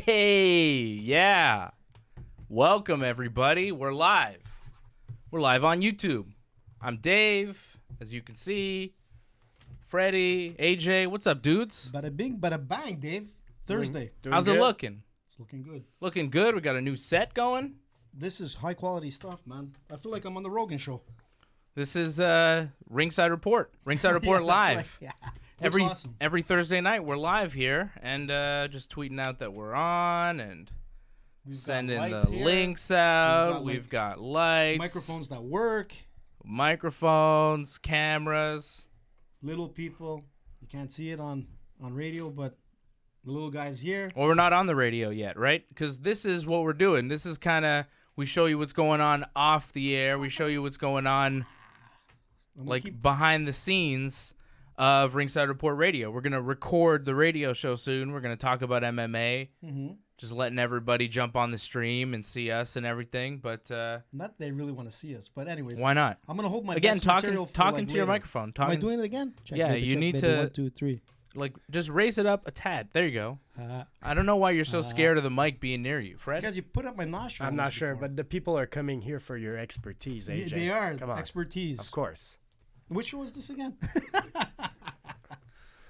Hey, yeah. Welcome, everybody. We're live. We're live on YouTube. I'm Dave, as you can see. Freddie, AJ, what's up, dudes? Bada bing, bada bang, Dave. Thursday. How's it looking? It's looking good. Looking good. We got a new set going. This is high quality stuff, man. I feel like I'm on the Rogan show. This is Ringside Report. Ringside Report live. Right. Yeah. Awesome. Every Thursday night we're live here and just tweeting out that we're on and sending the links out. We've got lights, microphones that work, microphones, cameras. Little people, you can't see it on radio, but the little guy's here. Well, we're not on the radio yet, right? Because this is what we're doing. This is kind of, we show you what's going on off the air. We show you what's going on behind the scenes of Ringside Report Radio. We're going to record the radio show soon. We're going to talk about MMA. Just letting everybody jump on the stream and see us and everything. But not they really want to see us. But anyways. Why not? I'm going to hold my again, best talking material for talking to later. your microphone. Am I doing it again? Check, yeah, baby, you check, need baby. to. 1, 2, 3. Like, just raise it up a tad. There you go. I don't know why you're so scared of the mic being near you, Fred. Because you put up my nostril. I'm not sure, but the people are coming here for your expertise, AJ. They are. Come on. Expertise. Of course. Which show is this again?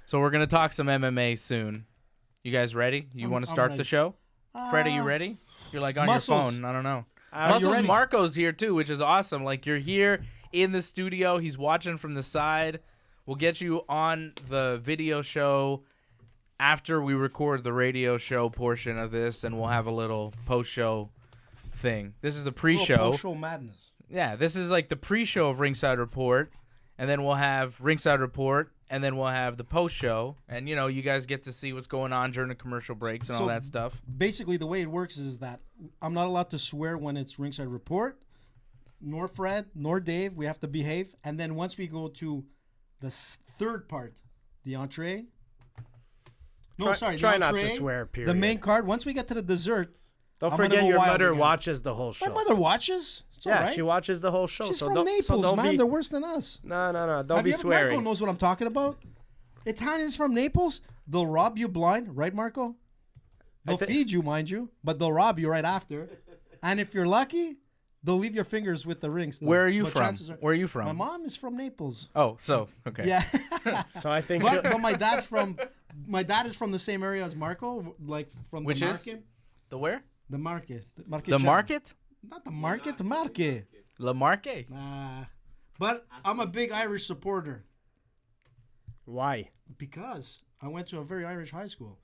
So we're going to talk some MMA soon. You guys ready? You want to start the show? Freddie, you ready? You're like on Muscles. your phone. I don't know. You Muscles ready? Marco's here too, which is awesome. Like, you're here in the studio. He's watching from the side. We'll get you on the video show after we record the radio show portion of this, and we'll have a little post-show thing. This is the pre-show. Post-show madness. Yeah, this is like the pre-show of Ringside Report, and then we'll have Ringside Report, and then we'll have the post-show, and, you know, you guys get to see what's going on during the commercial breaks and all that stuff. Basically, the way it works is that I'm not allowed to swear when it's Ringside Report, nor Fred, nor Dave. We have to behave. And then once we go to the third part, the entree. Try not to swear, period. The main card. Once we get to the dessert. Don't forget your mother watches the whole show. My mother watches? It's all right. She watches the whole show. She's so from don't, Naples, so don't man. Be... They're worse than us. No. Don't be swearing. Marco knows what I'm talking about. Italians from Naples, they'll rob you blind, right, Marco? They'll feed you, mind you, but they'll rob you right after. And if you're lucky, they'll leave your fingers with the rings. Where are you from? Where are you from? My mom is from Naples. Oh, so okay. Yeah. So I think. But my dad is from the same area as Marco, like from Which the is? market. The where? The market. The market? Not the market. The market. La Marque. Nah. But I'm a big Irish supporter. Why? Because I went to a very Irish high school.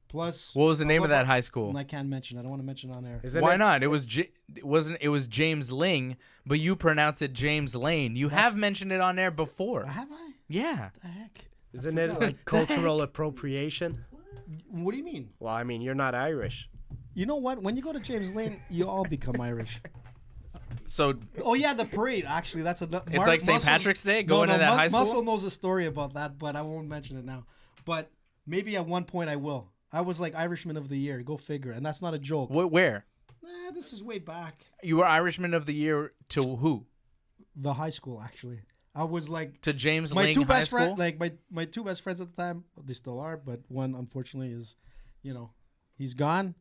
Plus, what was the name of that high school? I can't mention. I don't want to mention it on air. Why not? It was it was James Ling, but you pronounce it James Lane. You have mentioned it on air before. Have I? Yeah. What the heck? Isn't it like cultural appropriation? What do you mean? Well, I mean, you're not Irish. You know what? When you go to James Lane, you all become Irish. So. Oh yeah, the parade. Actually, that's it's like St. Patrick's Day. Going to that high school. Muscle knows a story about that, but I won't mention it now. But maybe at one point I will. I was like Irishman of the Year. Go figure. And that's not a joke. Where? This is way back. You were Irishman of the Year to who? The high school, actually. I was like to James Ling High School. Like my two best friends at the time, they still are, but one unfortunately is, he's gone,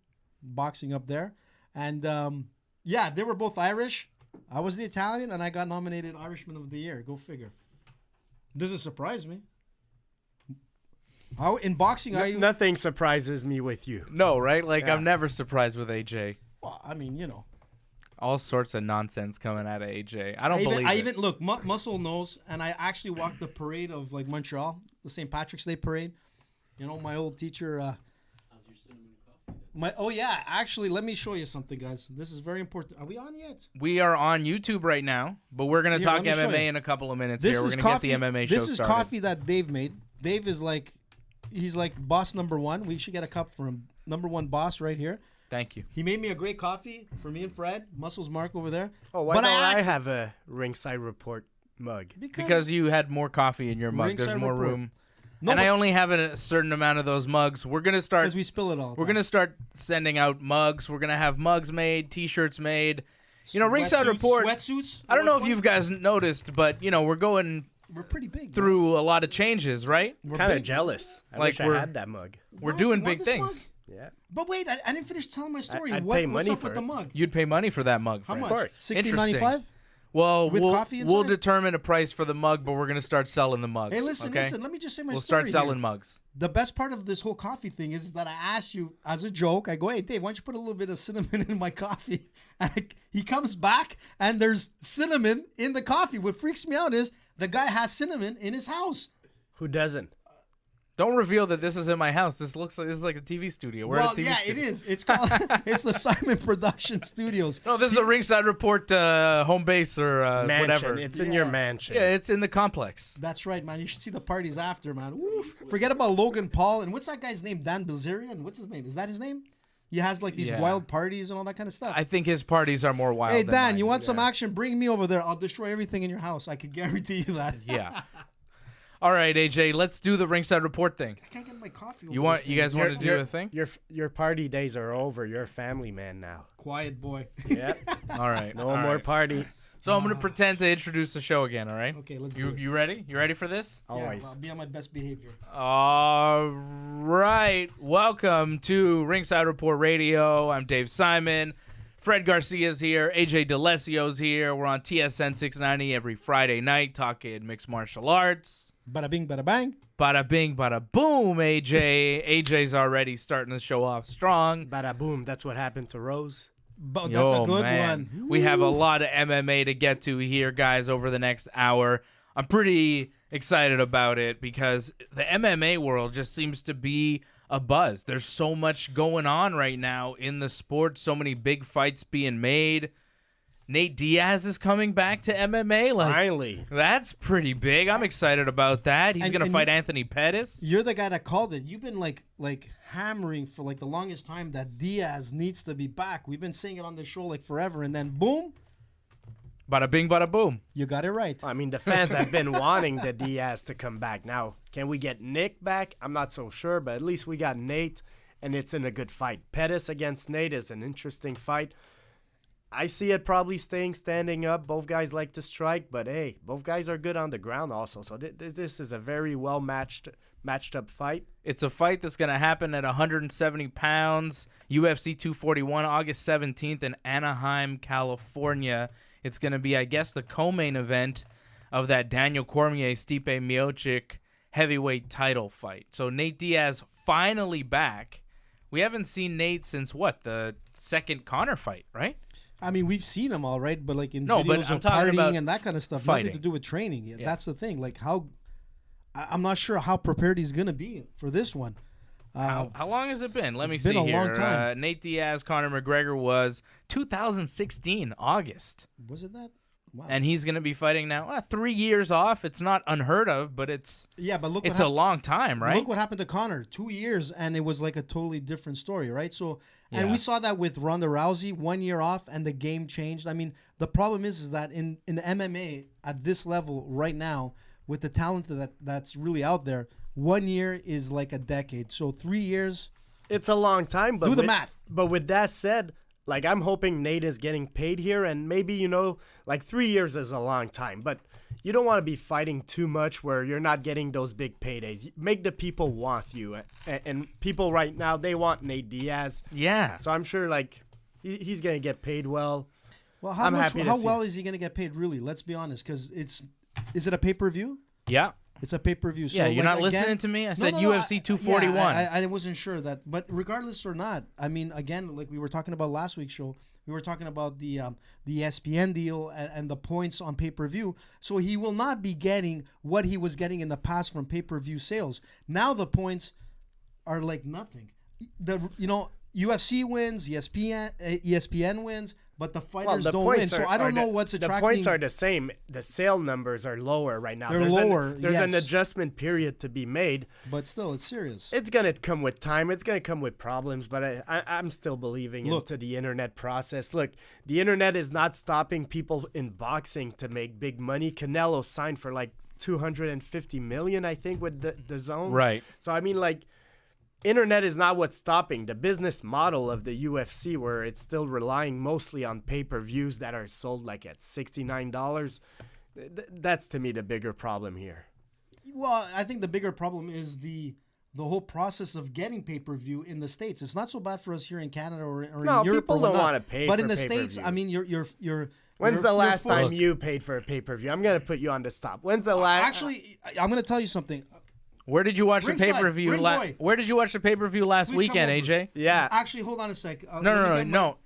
boxing up there, and they were both Irish. I was the Italian, and I got nominated Irishman of the Year. Go figure. Doesn't surprise me. In boxing, nothing surprises me with you. No, right? Like, I'm never surprised with AJ. Well, I mean, all sorts of nonsense coming out of AJ. I don't believe it. I even look. Muscle knows, and I actually walked the parade of like Montreal, the St. Patrick's Day parade. My old teacher. How's your cinnamon coffee? Actually, let me show you something, guys. This is very important. Are we on yet? We are on YouTube right now, but we're gonna talk MMA in a couple of minutes. We're gonna get the MMA show started. This is coffee that Dave made. Dave is like. He's like boss number one. We should get a cup for him. Number one boss right here. Thank you. He made me a great coffee for me and Fred. Muscles Mark over there. Oh, why don't I have a Ringside Report mug? Because you had more coffee in your mug. There's more room. No, and I only have a certain amount of those mugs. We're going to start. Because we spill it all. We're going to start sending out mugs. We're going to have mugs made, T-shirts made. Ringside Report. Sweatsuits? I don't know if you guys noticed, but, we're going. We're pretty big. Through a lot of changes, right? We're kind of jealous. I wish I had that mug. We're doing big things. Yeah. But wait, I didn't finish telling my story. I'd What's pay money up for with the it. mug? You'd pay money for that mug. How Frank. much? course. $16.95. Well, With coffee inside? we'll determine a price for the mug, but we're gonna start selling the mugs. Hey, listen, okay? listen. Let me just say my We'll story start selling here. mugs. The best part of this whole coffee thing is that I asked you as a joke. I go, hey, Dave, why don't you put a little bit of cinnamon in my coffee? And he comes back, and there's cinnamon in the coffee. What freaks me out is the guy has cinnamon in his house. Who doesn't? Don't reveal that this is in my house. This is like a TV studio. We're at a TV yeah, studio. it is. It's called it's the Simon Production Studios. No, this is a Ringside Report home base or Mansion. whatever. It's in your mansion. Yeah, it's in the complex. That's right, man. You should see the parties after, man. Woo. Forget about Logan Paul and what's that guy's name? Dan Bilzerian. What's his name? Is that his name? He has like these Yeah. wild parties and all that kind of stuff. I think his parties are more wild. Hey, than Dan, mine. you want some action? Bring me over there. I'll destroy everything in your house. I can guarantee you that. Yeah. All right, AJ, let's do the Ringside Report thing. I can't get my coffee. You over this guys thing. want to do a thing? Your party days are over. You're a family man now. Quiet boy. Yeah. All right. No all more right. party. So I'm gonna pretend to introduce the show again. All right. Okay, let's You do it. you ready? You ready for this? Yeah, Always. I'll be on my best behavior. All right. Welcome to Ringside Report Radio. I'm Dave Simon. Fred Garcia's here. AJ DeLesio's here. We're on TSN 690 every Friday night talking mixed martial arts. Bada bing, bada bang. Bada bing, bada boom, AJ. AJ's already starting the show off strong. Bada boom. That's what happened to Rose. But that's a good one. We have a lot of MMA to get to here, guys, over the next hour. I'm pretty excited about it because the MMA world just seems to be a buzz. There's so much going on right now in the sport, so many big fights being made. Nate Diaz is coming back to MMA. Finally. That's pretty big. I'm excited about that. He's going to fight Anthony Pettis. You're the guy that called it. You've been like hammering for like the longest time that Diaz needs to be back. We've been saying it on the show like forever, and then boom, Bada bing, bada boom. you got it right. I mean, the fans have been wanting the Diaz to come back. Now, can we get Nick back? I'm not so sure, but at least we got Nate, and it's in a good fight. Pettis against Nate is an interesting fight. I see it probably staying standing up. Both guys like to strike, but hey, both guys are good on the ground also. So this is a very well matched up fight. It's a fight that's going to happen at 170 pounds, UFC 241, August 17th in Anaheim, California. It's going to be, I guess, the co-main event of that Daniel Cormier-Stipe Miocic heavyweight title fight. So Nate Diaz finally back. We haven't seen Nate since, what, the second Conor fight, right? I mean, we've seen him all right, but like in No, but videos I'm of talking about partying and that kind of stuff, fighting. nothing to do with training. Yeah. That's the thing. Like I'm not sure how prepared he's gonna be for this one. How long has it been? Let me it's see been a here. long time. Nate Diaz, Conor McGregor was 2016, August. Was it that? Wow. And he's going to be fighting now 3 years off. It's not unheard of, but it's look, a long time, right? Look what happened to Conor. 2 years, and it was like a totally different story, right? So, and Yeah. we saw that with Ronda Rousey, 1 year off, and the game changed. I mean, the problem is that in MMA at this level right now, with the talent that's really out there, 1 year is like a decade. So 3 years. It's a long time, but Do the math. But with that said, like I'm hoping Nate is getting paid here, and maybe like 3 years is a long time, but you don't want to be fighting too much where you're not getting those big paydays. Make the people want you, and people right now they want Nate Diaz. Yeah. So I'm sure like he's gonna get paid well. Well, I'm happy to how see well it. is he going to get paid, really? Let's be honest, because is it a pay-per-view? Yeah. It's a pay-per-view. So Yeah, you're like, not listening again- to me? I No, said no, no, UFC 241. I wasn't sure that, but regardless or not, I mean, again, like we were talking about last week's show, we were talking about the ESPN deal and the points on pay-per-view. So he will not be getting what he was getting in the past from pay-per-view sales. Now the points are like nothing. UFC wins, ESPN wins, but the fighters don't win. So I don't know what's attracting. The points are the same. The sale numbers are lower right now. They're lower, There's an yes. adjustment period to be made. But still, it's serious. It's gonna come with time. It's gonna come with problems. But I'm still believing Look. into the internet process. Look, the internet is not stopping people in boxing to make big money. Canelo signed for like $250 million, I think, with the zone. Right. So I mean, like, internet is not what's stopping the business model of the UFC, where it's still relying mostly on pay-per-views that are sold like at $69. That's to me the bigger problem here. Well, I think the bigger problem is the the whole process of getting pay-per-view in the States. It's not so bad for us here in Canada or in No, Europe. people or don't whatnot. want to pay But for in the pay-per-view. States, I mean, you're When's the last time forced- you paid for a pay-per-view? I'm going to put you on the stop. When's the last... Actually, I'm going to tell you something. Where did you watch the Ringside, pay-per-view? Ring boy. Where did you watch the pay-per-view last Please come weekend, over. AJ? Yeah. Actually, hold on a sec. No.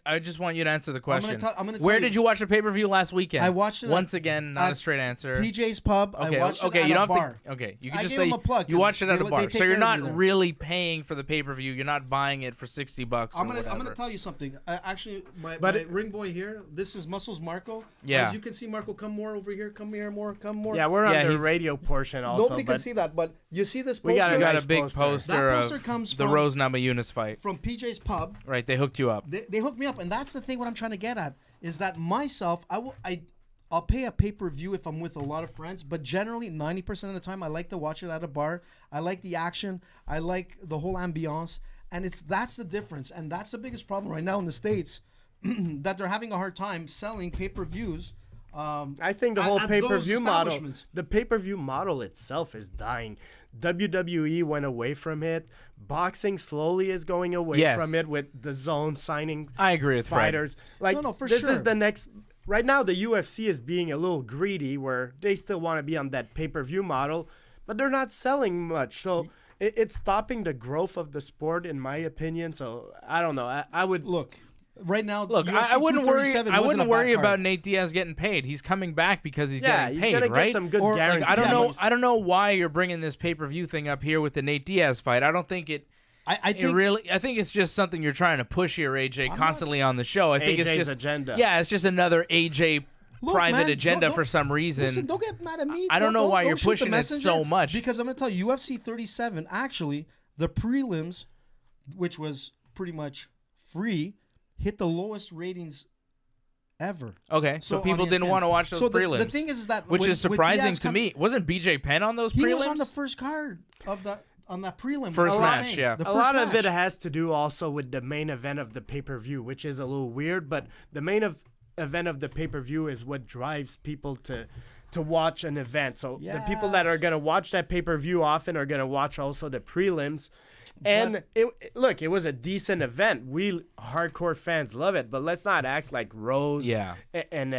I just want you to answer the question. I'm gonna tell Where you- did you watch the pay-per-view last weekend? I watched it once at- again, not at a straight answer. PJ's Pub. Okay, I watched okay, it you at don't a bar. have to. Okay, you can I just gave say them a plug you 'cause watched it at a they bar, take so you're care of me not there. really paying for the pay-per-view. You're not buying it for $60. I'm or gonna whatever. tell you something. Actually, my But ring boy here. This is Muscles Marco. Yeah. As you can see, Marco, come more over here. Come here more. Come more. Yeah, we're on Yeah, the he's- radio portion also. Nobody can but see that, but you see this poster. We got You got nice a big poster. poster, That poster of comes the from- Rose Namajunas fight. from PJ's Pub. Right, they hooked you up. They hooked me up, and that's the thing. What I'm trying to get at is that myself, I'll pay a pay-per-view if I'm with a lot of friends, but generally 90% of the time I like to watch it at a bar. I like the action. I like the whole ambiance, and that's the difference, and that's the biggest problem right now in the States, that they're having a hard time selling pay-per-views. I think the whole at pay-per-view those model, establishments. the pay-per-view model itself is dying. WWE went away from it. Boxing slowly is going away Yes. from it with the Zone signing I agree with Fred. fighters. Like No, for this sure. is the next. Right now, the UFC is being a little greedy, where they still want to be on that pay-per-view model, but they're not selling much. So it's stopping the growth of the sport, in my opinion. So I don't know. I would Look, right now, Look, UFC I wouldn't worry. 237 I wasn't wouldn't a bad worry card. about Nate Diaz getting paid. He's coming back because he's Yeah, getting he's paid, gonna right? get some good Or, like, guarantees. I don't Yeah, know. but- I don't know why you're bringing this pay-per-view thing up here with the Nate Diaz fight. I don't think it. I It think really. I think it's just something you're trying to push here, AJ, not- constantly on the show. I think it's AJ's just agenda. Yeah, it's just another AJ Look, private man, agenda don't- for some reason. Listen, don't get mad at me. I don't know why you're shoot the pushing it messenger, so much. Because I'm going to tell you, UFC 37, actually, the prelims, which was pretty much free, hit the lowest ratings ever. Okay, so on people didn't ESPN. want to watch those So prelims. the thing is that which when- is with surprising Diaz to me. Wasn't BJ Penn on those He prelims? was on the first card of on that prelim. First I'm match, saying. yeah. The A first lot of it match. has to do also with the main event of the pay-per-view, which is a little weird, but the main event of the pay-per-view is what drives people to watch an event. So the people that are going to watch that pay-per-view often are going to watch also the prelims. And it was a decent event. We hardcore fans love it, but let's not act like Rose Yeah. and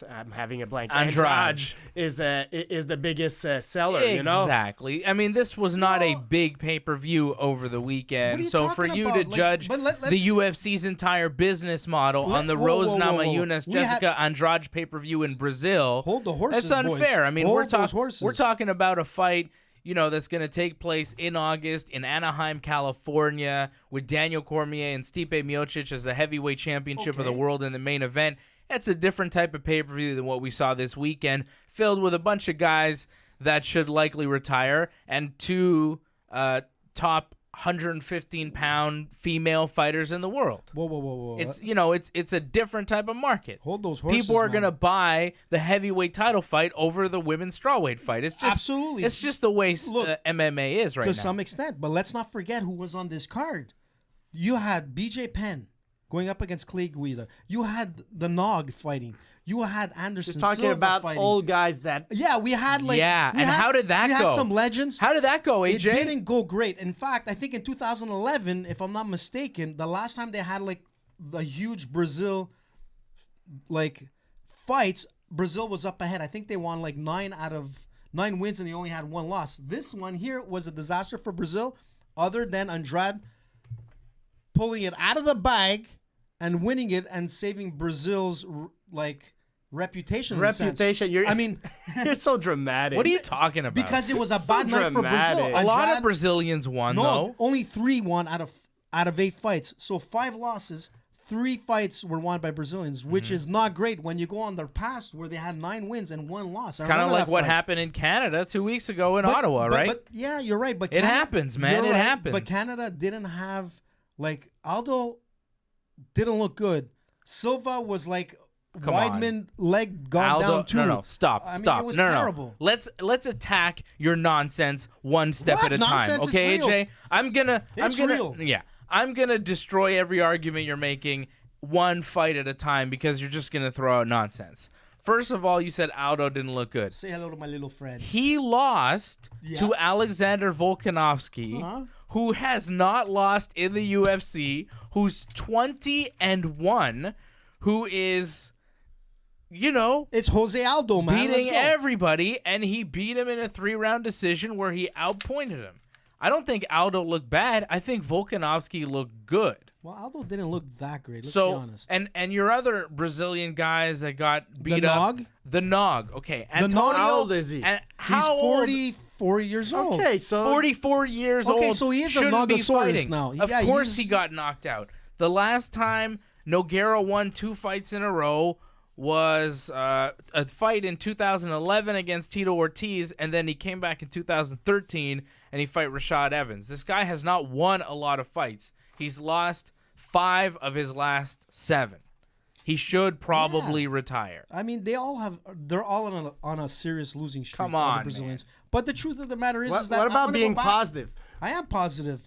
I'm having a blank. Andrade is the biggest seller, you know? Exactly. I mean, this was not a big pay-per-view over the What are weekend. you So for talking you about? to Like, judge but let's- the UFC's entire business model on the whoa, Rose whoa, whoa, whoa. Namajunas We had- Jessica Andrade pay-per-view in Brazil, Hold the horses, that's unfair. boys. I mean, Hold we're those horses. we're talking about a fight, that's going to take place in August in Anaheim, California, with Daniel Cormier and Stipe Miocic as the heavyweight championship of the Okay. world in the main event. It's a different type of pay-per-view than what we saw this weekend, filled with a bunch of guys that should likely retire and two top 115-pound female fighters in the world. Whoa. It's a different type of market. Hold those horses, People are man. gonna buy the heavyweight title fight over the women's strawweight fight. It's just Absolutely. It's just the way Look, MMA is right to now. some extent. But let's not forget who was on this card. You had BJ Penn going up against Clay Guida. You had the Nog fighting. You had Anderson Just talking Silva about fighting. old guys that Yeah, we had how did that we go? had some legends. How did that go, It AJ? didn't go great. In fact, I think in 2011, if I'm not mistaken, the last time they had the huge Brazil fights, Brazil was up ahead. I think they won 9 wins and they only had 1 loss. This one here was a disaster for Brazil, other than Andrade pulling it out of the bag and winning it and saving Brazil's reputation. in a sense. reputation. You're so dramatic. What are you talking about? Because it was a So bad night for dramatic. Brazil. a lot of Andrade- Brazilians won No, though. only 3 won out of 8 fights. So 5 losses, 3 fights were won by Brazilians, which is not great when you go on their past where they had 9 wins and 1 loss. Kind of like what happened in Canada 2 weeks ago in Ottawa, right? But yeah, you're right. But It happens, man. you're It right, happens. But Canada didn't have Aldo didn't look good. Silva was Come on. Weidman leg gone Aldo, down too. no, stop, I mean, stop. it was no, terrible. no. Let's attack your nonsense one step What? at a time. Nonsense is Okay, real. AJ? I'm gonna real. Yeah. I'm gonna destroy every argument you're making one fight at a time because you're just gonna throw out nonsense. First of all, you said Aldo didn't look good. Say hello to my little friend. He lost to Alexander Volkanovski, who has not lost in the UFC, who's 20-1, who is, it's Jose Aldo, man. beating everybody, and he beat him in a 3-round decision where he outpointed him. I don't think Aldo looked bad. I think Volkanovski looked good. Well, Aldo didn't look that great. Let's be honest. And your other Brazilian guys that got beat up. The Nog. Okay. Antonio, how old is he? He's 44 years old. Okay, so 44 years old. Okay, so he is a shouldn't be Nogosaurus fighting. now. Of Yeah, course he's- he got knocked out. The last time Nogueira won 2 fights in a row was a fight in 2011 against Tito Ortiz, and then he came back in 2013 and he fight Rashad Evans. This guy has not won a lot of fights. He's lost 5 of his last 7. He should probably retire. I mean, they're all on a serious losing streak. Come all on, the Brazilians. man. But the truth of the matter is that what I'm about gonna being go back. positive? I am positive.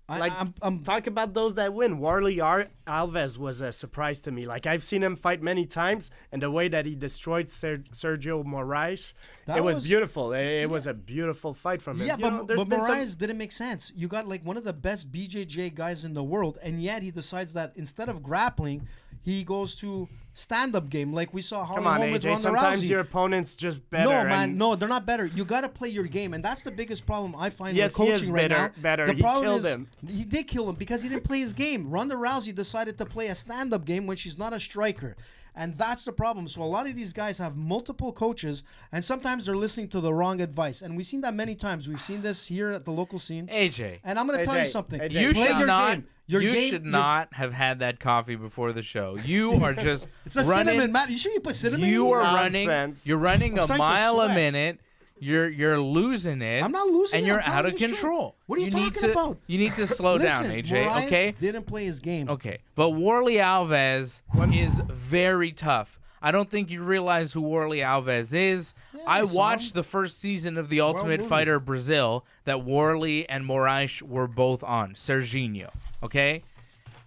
I'm Talk about those that win. Warley Alves was a surprise to me. Like, I've seen him fight many times, and the way that he destroyed Sergio Moraes, it was beautiful. It was a beautiful fight from him. Yeah, but there's been Moraes didn't make sense. You got like one of the best BJJ guys in the world, and yet he decides that instead of grappling, he goes to stand-up game like we saw Holly Come on, Holm with AJ. Ronda Sometimes Rousey. your opponent's just better. No, man, and- no, they're not better. You got to play your game, and that's the biggest problem I find Yes, with he coaching is right now. better. The He problem killed is, him. He did kill him because he didn't play his game. Ronda Rousey decided to play a stand-up game when she's not a striker. And that's the problem. So a lot of these guys have multiple coaches, and sometimes they're listening to the wrong advice. And we've seen that many times. We've seen this here at the local scene. AJ. And I'm going to tell you AJ, something. AJ. You Play should your not. game. Your you game, should your- not have had that coffee before the show. You are just It's a running. cinnamon, Matt. You sure you put cinnamon? You in are it? running. Nonsense. You're running I'm a starting to mile a sweat. minute. You're losing it. I'm not losing and it. you're I'm out of telling you straight. control. What are you need talking to, about? You need to slow down, Listen, AJ. Moraes Okay. didn't play his game. Okay. But Warley Alves is very tough. I don't think you realize who Warley Alves is. Yeah, I I saw watched him. the first season of The Ultimate movie. Fighter Brazil that Warley and Moraes were both on. Serginho. Okay?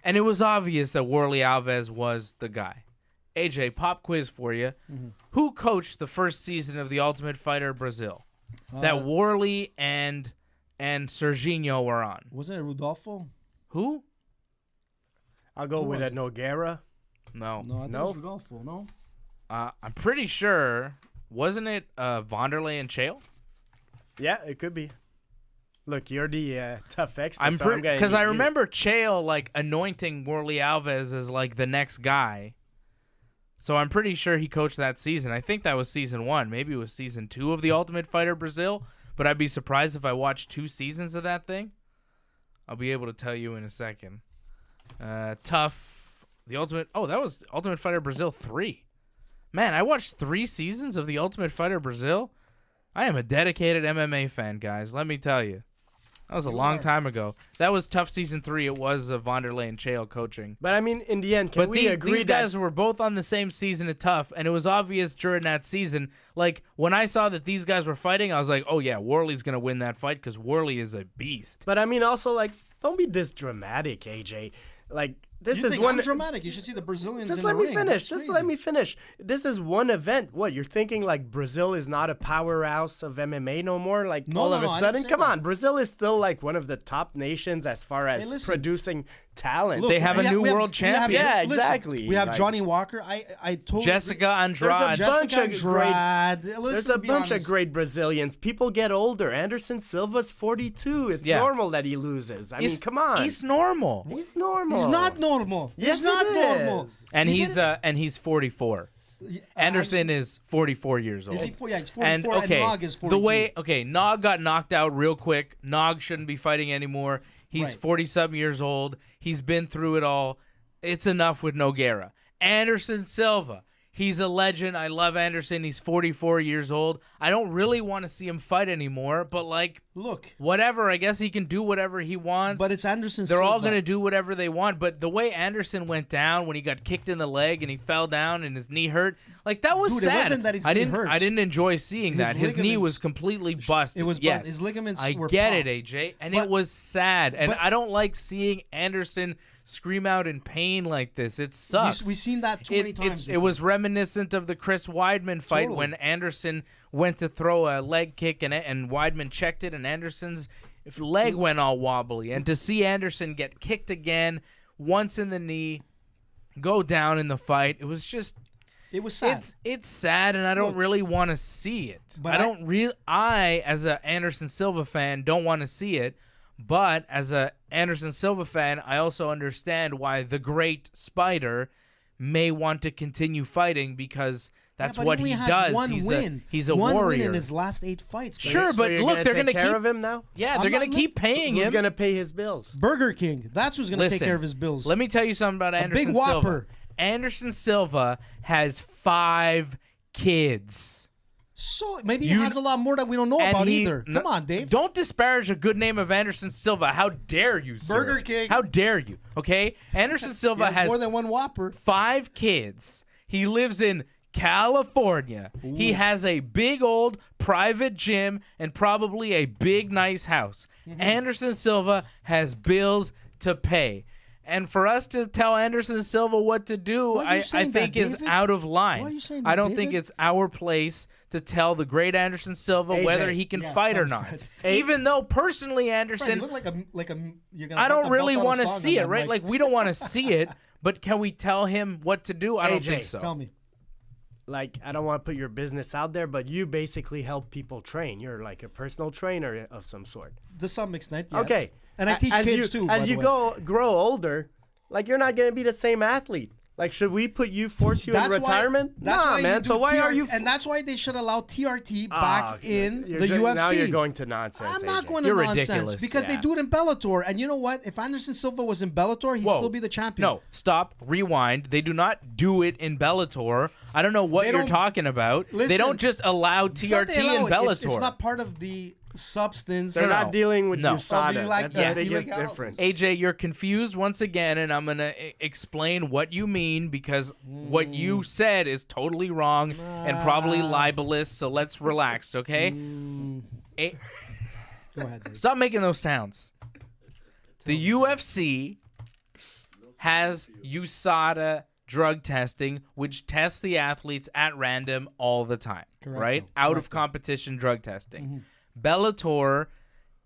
And it was obvious that Warley Alves was the guy. AJ, pop quiz for you. Mm-hmm. Who coached the first season of The Ultimate Fighter Brazil that Warley and Serginho were on? Wasn't it Rudolfo? Who? I'll go with was a Nogueira. No. No, I think it No? was Rudolfo. No. I'm pretty sure. Wasn't it Vanderlei and Chael? Yeah, it could be. Look, you're the tough expert. I'm so I'm gonna because get I you. remember Chael like anointing Warley Alves as like the next guy. So I'm pretty sure he coached that season. I think that was season 1. Maybe it was season 2 of The Ultimate Fighter Brazil. But I'd be surprised if I watched 2 seasons of that thing. I'll be able to tell you in a second. Tough. The Ultimate. Oh, that was Ultimate Fighter Brazil 3. Man, I watched 3 seasons of The Ultimate Fighter Brazil. I am a dedicated MMA fan, guys. Let me tell you. That was a long time ago. That was Tough Season 3. It was Vanderlei and Chael coaching. But I mean, in the end, can But we agree these that guys were both on the same season of Tough, and it was obvious during that season. Like, when I saw that these guys were fighting, I was like, oh, yeah, Warley's going to win that fight because Warley is a beast. But I mean, also, like, don't be this dramatic, AJ. Like, this You is think one. I'm dramatic? You should see the Brazilians. Just in let the me ring. finish. That's Just let crazy. me finish. This is one event. What, you're thinking like Brazil is not a powerhouse of MMA no more? Like No, all no, of a no, I didn't sudden? say Come that. on. Brazil is still like one of the top nations as far as listen. producing talent. Look, They have a new world we have- champion. Yeah, listen, exactly. We have Like- Johnny Walker. I totally Jessica Andrade. There's a bunch Jessica of great- Andrade. Listen, There's a to be bunch of honest. great Brazilians. People get older. Anderson Silva's 42. It's Yeah. normal that he loses. I mean, come on. He's normal. He's normal. He's not normal. Yes, he's not it normal. is. And He he's 44. Anderson is 44 years old. Is he 40? Yeah, he's 44, And okay, Nog is 42. the way Nog got knocked out real quick. Nog shouldn't be fighting anymore. He's Right. 40-something years old. He's been through it all. It's enough with Nogueira. Anderson Silva. He's a legend. I love Anderson. He's 44 years old. I don't really want to see him fight anymore, but like Look, whatever. I guess he can do whatever he wants. but it's Anderson They're Silva. all going to do whatever they want, but the way Anderson went down when he got kicked in the leg and he fell down and his knee hurt, like that was Dude, it sad. wasn't that his I knee didn't hurt. I didn't enjoy seeing His that. His knee ligaments- was completely busted. It was yes. his ligaments I were get it, popped. AJ, and But- it was sad. And but- I don't like seeing Anderson scream out in pain like this. It sucks. We've seen that too many times. It was reminiscent of the Chris Weidman fight Totally. when Anderson went to throw a leg kick and Weidman checked it, and Anderson's leg went all wobbly. And to see Anderson get kicked again, once in the knee, go down in the fight, it was just... It was sad. It's sad, and I don't really want to see it. But I, as a Anderson Silva fan, don't want to see it. But as a Anderson Silva fan, I also understand why the Great Spider may want to continue fighting because that's but what only he has does. One win. He's a one warrior. win in his last 8 fights. Guys. Sure, So but you're look, gonna they're take going to care keep of him now. Yeah, I'm they're going not- to keep paying Who's him. gonna pay his bills? Burger King. That's who's going to take care of his bills. Let me tell you something about Anderson big Silva. whopper. Anderson Silva has 5 kids. So maybe he has a lot more that we don't know And about he- either. Come on, Dave. Don't disparage a good name of Anderson Silva. How dare you, sir? Burger King. How dare you? Okay? Anderson He Silva has more than one Whopper. 5 kids. He lives in California. He has a big old private gym and probably a big nice house. Anderson Silva has bills to pay. And for us to tell Anderson Silva what to do, Why are you I saying think that, is David? out of line. Why are you saying I that, don't think David? it's our place to tell the great Anderson Silva AJ. whether he can Yeah, fight or tell not. Fred. Even though personally Fred, Anderson, you look like a you're gonna I put don't the really belt on a want to song see on it, that right? mic. Like we don't want to see it, but can we tell him what to do? I don't AJ, think so. Tell me. Like, I don't want to put your business out there, but you basically help people train. You're like a personal trainer of some sort. To some extent, yes. Okay. And I teach As kids you, too. by As the you way. grow older, like you're not gonna be the same athlete. Like, should we force you in retirement? That's nah, why man. you do So why are TRT you? And that's why they should allow TRT back in You're the just- UFC. Now you're going to nonsense. I'm not AJ. going to You're nonsense ridiculous. because they Yeah. do it in Bellator. And you know what? If Anderson Silva was in Bellator, he'd Whoa. still be the champion. No, stop, rewind. They do not do it in Bellator. I don't know what They you're don't- talking about. They Listen, don't just allow It's not TRT they allow in it. Bellator. It's not part of the substance. They're not dealing with No. USADA. Oh, you like That's that. the You biggest like difference. AJ, you're confused once again, and I'm going to explain what you mean because what you said is totally wrong and probably libelous, so let's relax, okay? Go ahead, Dave. Stop making those sounds. The UFC has USADA drug testing, which tests the athletes at random all the time, Correcto. right? Out of competition drug testing. Bellator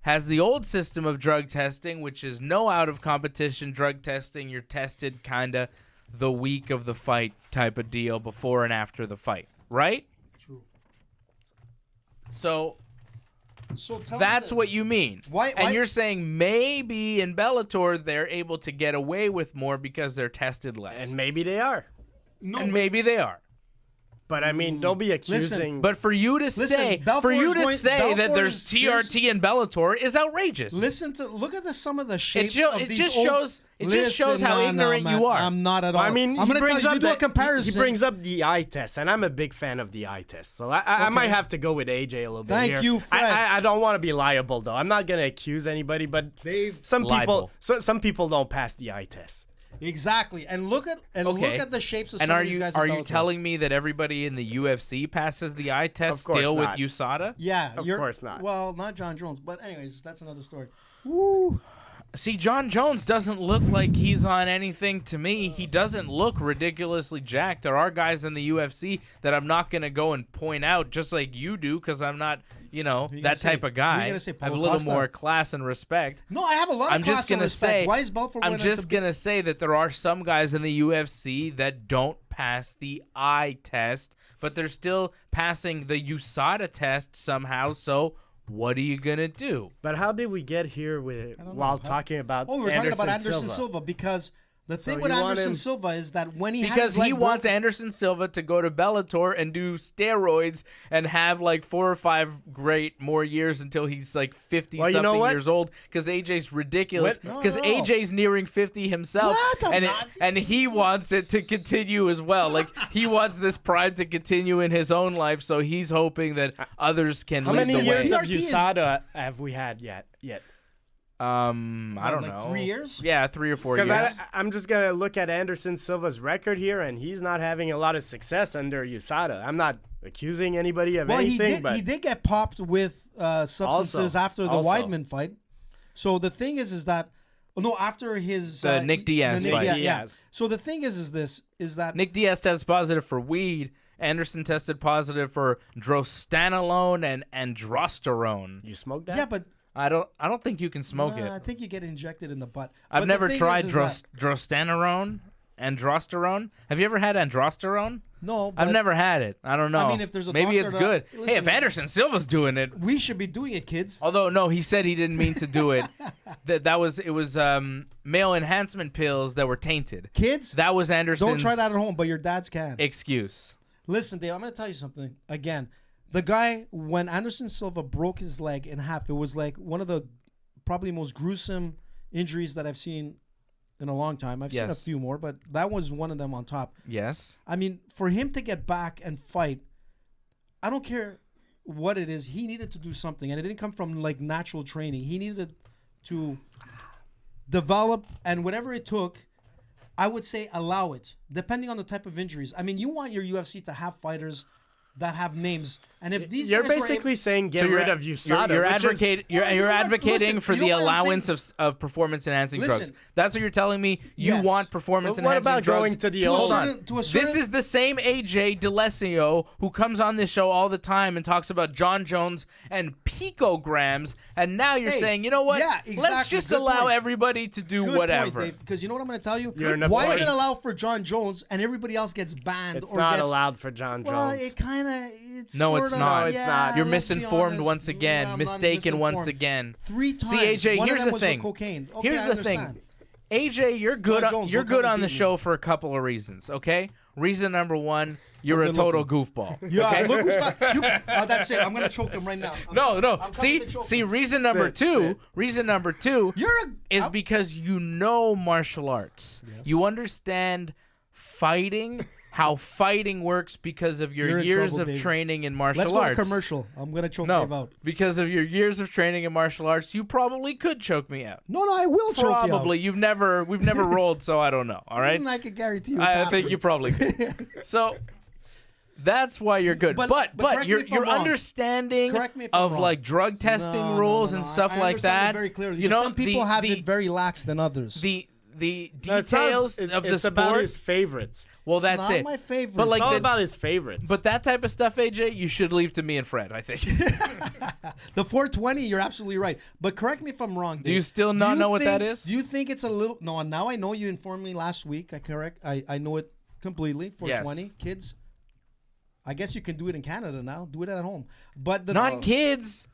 has the old system of drug testing, which is no out of competition drug testing. You're tested kind of the week of the fight type of deal, before and after the fight, right? True. So So tell me that's this. what you mean. Why- And why- you're saying maybe in Bellator they're able to get away with more because they're tested less. And maybe they are. No, And maybe they are. But I mean, don't be accusing. But for you to say that there's TRT in Bellator is outrageous. look at some of the shapes sho- of it these just old- shows- it just shows how ignorant man, you are. I'm not at all. I mean, I'm he gonna tell brings you, up you do a the- comparison. He brings up the eye test, and I'm a big fan of the eye test. So I might have to go with AJ a little bit Thank here. you, Fred. I don't want to be liable though. I'm not gonna accuse anybody, but Dave. some Liable. people, some people don't pass the eye test. Exactly, and look at the shapes of and some are of these you guys. are in you Bellator. telling me that everybody in the UFC passes the eye test Of course still not. with USADA? Yeah, Of course not. Well, not John Jones, but anyways, that's another story. See, John Jones doesn't look like he's on anything to me. He doesn't look ridiculously jacked. There are guys in the UFC that I'm not going to go and point out just like you do because I'm not, that say? type of Who guy. you gonna say, I have a Paulo little Costa? more class and respect. No, I have a lot of I'm class just and gonna respect. say, Why is Belfort I'm winning just to gonna say that there are some guys in the UFC that don't pass the eye test, but they're still passing the USADA test somehow. So what are you gonna do? But how did we get here while talking about? Oh, we were talking about Anderson Silva? Silva because the thing So with you want Anderson him- Silva is that when he had Because his leg he wants broken- Anderson Silva to go to Bellator and do steroids and have like 4 or 5 more years until he's like 50 Well, you know something what? years old. Because AJ's ridiculous. What? Because No. AJ's nearing 50 himself, What? I'm and not. and he wants it to continue as well. Like he wants this pride to continue in his own life, so he's hoping that others can How lead many the way. years of TRT is- USADA have we had yet? I don't like know. 3 years? Yeah, 3 or 4 years. Because I'm just gonna look at Anderson Silva's record here, and he's not having a lot of success under USADA. I'm not accusing anybody of Well, anything, but he did get popped with substances after the Also. Weidman fight. So the thing is that No, after his Nick Diaz fight. Yeah. Diaz. So the thing is that Nick Diaz tested positive for weed. Anderson tested positive for drostanolone and androsterone. You smoked that? yeah, but I don't think you can smoke I it. think you get injected in the butt. I've But the never thing tried is that- drostanolone, androsterone. Have you ever had androsterone? No, but I've never had it. I don't know. I mean, if there's a maybe doctor it's that- good. Hey, listen, if Anderson Silva's doing it, we should be doing it, kids. although no, he said he didn't mean to do it. It was male enhancement pills that were tainted. Kids, That was Anderson's don't try that at home, but your dads can. excuse. Listen, Dave, I'm going to tell you something. Again, the guy, when Anderson Silva broke his leg in half, it was like one of the probably most gruesome injuries that I've seen in a long time. I've seen a Yes. few more, but that was one of them on top. Yes. I mean, for him to get back and fight, I don't care what it is. He needed to do something, and it didn't come from like natural training. He needed to develop, and whatever it took, I would say allow it, depending on the type of injuries. I mean, you want your UFC to have fighters that have names, and if these You're guys were basically saying get So rid of USADA. You're which is- advocating. You're, Well, you know what? advocating Listen, for you know the what I'm allowance of performance enhancing drugs. Listen. That's what you're telling me. You Yes. want performance What enhancing about drugs. going to the To a old? certain- to a This certain- is the same AJ DeLesio who comes on this show all the time and talks about John Jones and picograms, and now you're Hey, saying, you know what? yeah, Let's exactly. just Good allow point. everybody to do Good whatever. point, Dave, because you know what I'm going to tell you? You're an Why is avoid. it allowed for John Jones and everybody else gets banned? It's or not gets, allowed for John Well, Jones. it kind of it's No, it's sorta- not. No, it's yeah, not. You're let's be misinformed honest. once again, I'm not mistaken once misinformed. again. 3 times. See, AJ, One of here's them the was thing. with cocaine. Okay, Here's I the understand. thing. AJ, you're good. John Jones, You're don't good come on the and beat show for a couple of reasons. Okay. Reason number one, you're a good total looking. goofball. Yeah, okay? look who's that's it. I'm gonna choke him right now. No. coming See, to choke see. him. Reason number Sit, two. sit. Reason number two is I'm- because you know martial arts. You understand fighting, how fighting works because of your You're in years trouble, of Dave. training in martial Let's go arts. to commercial. I'm gonna choke No, Dave out. because of your years of training in martial arts, you probably could choke me out. No, I will choke Probably. We've never rolled, so I don't know. All you right. out. I can guarantee you. It's I think happening. you probably could. So that's why you're good. But But correct me your if I'm wrong. understanding Correct me if I'm of wrong. like drug testing No, rules no, and no. stuff I like understand that. it very clearly. You know, some people have it very lax than others. the No, it's not- details of the it's about sport. his favorites. Well, that's not it. my favorite. But like It's all the- about his favorites. but that type of stuff, AJ, you should leave to me and Fred. I think. The 420, you're absolutely right. But correct me if I'm wrong. Do you Dave. still not know what that is? Do you think it's a little? No, now I know you informed me last week. I know it completely. 420 Yes. kids. I guess you can do it in Canada now. Do it at home. But the Not kids,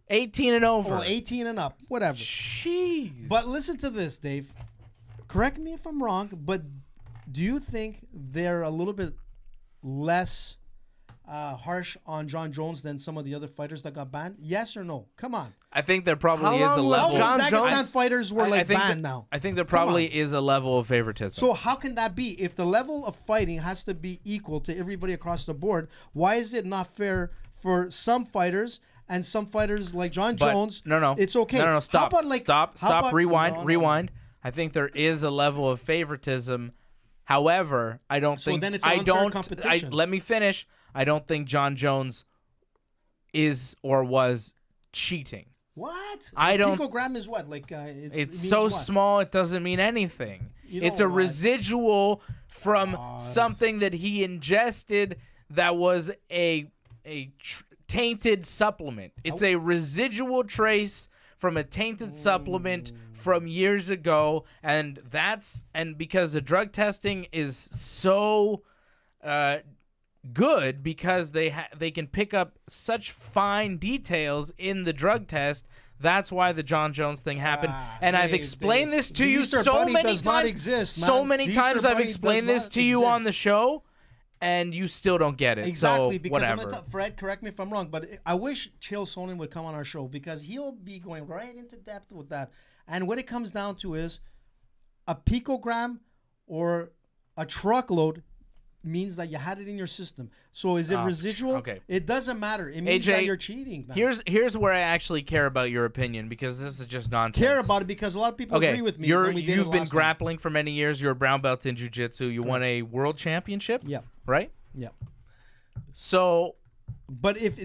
18 and over. well, 18 and up, whatever. Jeez. But listen to this, Dave. Correct me if I'm wrong, but do you think they're a little bit less harsh on John Jones than some of the other fighters that got banned? Yes or no? Come on. I think there probably How is a long was level. John Dagestan Jones- fighters were I like think banned that- now. I think there Come on. probably is a level of favoritism. So how can that be? If the level of fighting has to be equal to everybody across the board, why is it not fair for some fighters and some fighters like John But- Jones? No. It's okay. No, How stop. about, like- stop. how about- Rewind. No, no, no. Rewind. I think there is a level of favoritism. However, I don't So think. then it's an I unfair don't. competition. Let me finish. I don't think John Jones is or was cheating. What? I don't- Picogram is what? Like It's it means so what? small it doesn't mean anything. You It's know a what? residual from something that he ingested that was a tainted supplement. It's a residual trace from a tainted supplement from years ago, and because the drug testing is so good because they can pick up such fine details in the drug test. That's why the John Jones thing happened, and I've Dave, explained Dave. this to The you Easter so Bunny many does not times. exist, So man. many The Easter times I've Bunny explained does this not to you on exist. the show, and you still don't get it. Exactly, So because I'm whatever. gonna Fred, correct me if I'm wrong, but I wish Chael Sonnen would come on our show because he'll be going right into depth with that. And what it comes down to is a picogram or a truckload means that you had it in your system. So is it residual? okay. It doesn't matter. It means AJ, that you're cheating. Man. Here's where I actually care about your opinion because this is just nonsense. Care about it because a lot of people Okay, agree with me. when we did it you've been last time. grappling for many years. You're a brown belt in jiu-jitsu. You won a world championship. Yeah, Right. yeah. So But if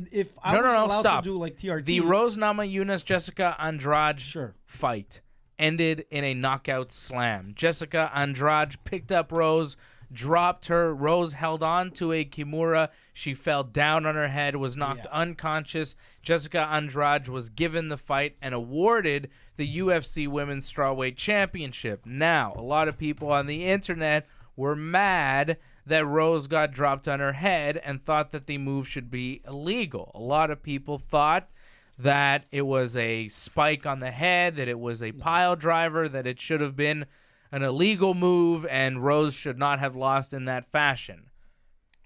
I No, was no, allowed stop. to do like TRT, the Rose Namajunas Jessica Andrade Sure. fight, ended in a knockout slam. Jessica Andrade picked up Rose, dropped her. Rose held on to a Kimura. She fell down on her head, was knocked unconscious. Jessica Andrade was given the fight and awarded the UFC Women's Strawweight Championship. Now, a lot of people on the internet were mad that Rose got dropped on her head and thought that the move should be illegal. A lot of people thought that it was a spike on the head, that it was a pile driver, that it should have been an illegal move, and Rose should not have lost in that fashion.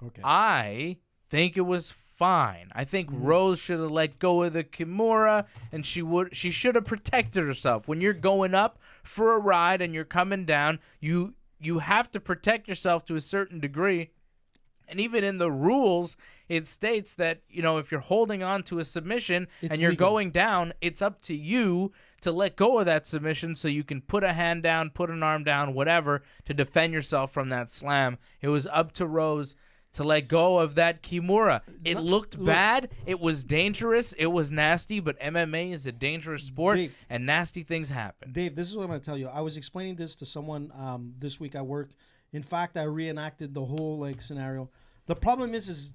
Okay. I think it was fine. I think Rose should have let go of the Kimura, and she should have protected herself. When you're going up for a ride and you're coming down, you have to protect yourself to a certain degree. And even in the rules, it states that, if you're holding on to a submission and you're legal. going down, it's up to you to let go of that submission so you can put a hand down, put an arm down, whatever, to defend yourself from that slam. It was up to Rose to let go of that Kimura. It looked bad. It was dangerous. It was nasty, but MMA is a dangerous sport, Dave, and nasty things happen. Dave, this is what I'm going to tell you. I was explaining this to someone this week at work. In fact, I reenacted the whole scenario. The problem is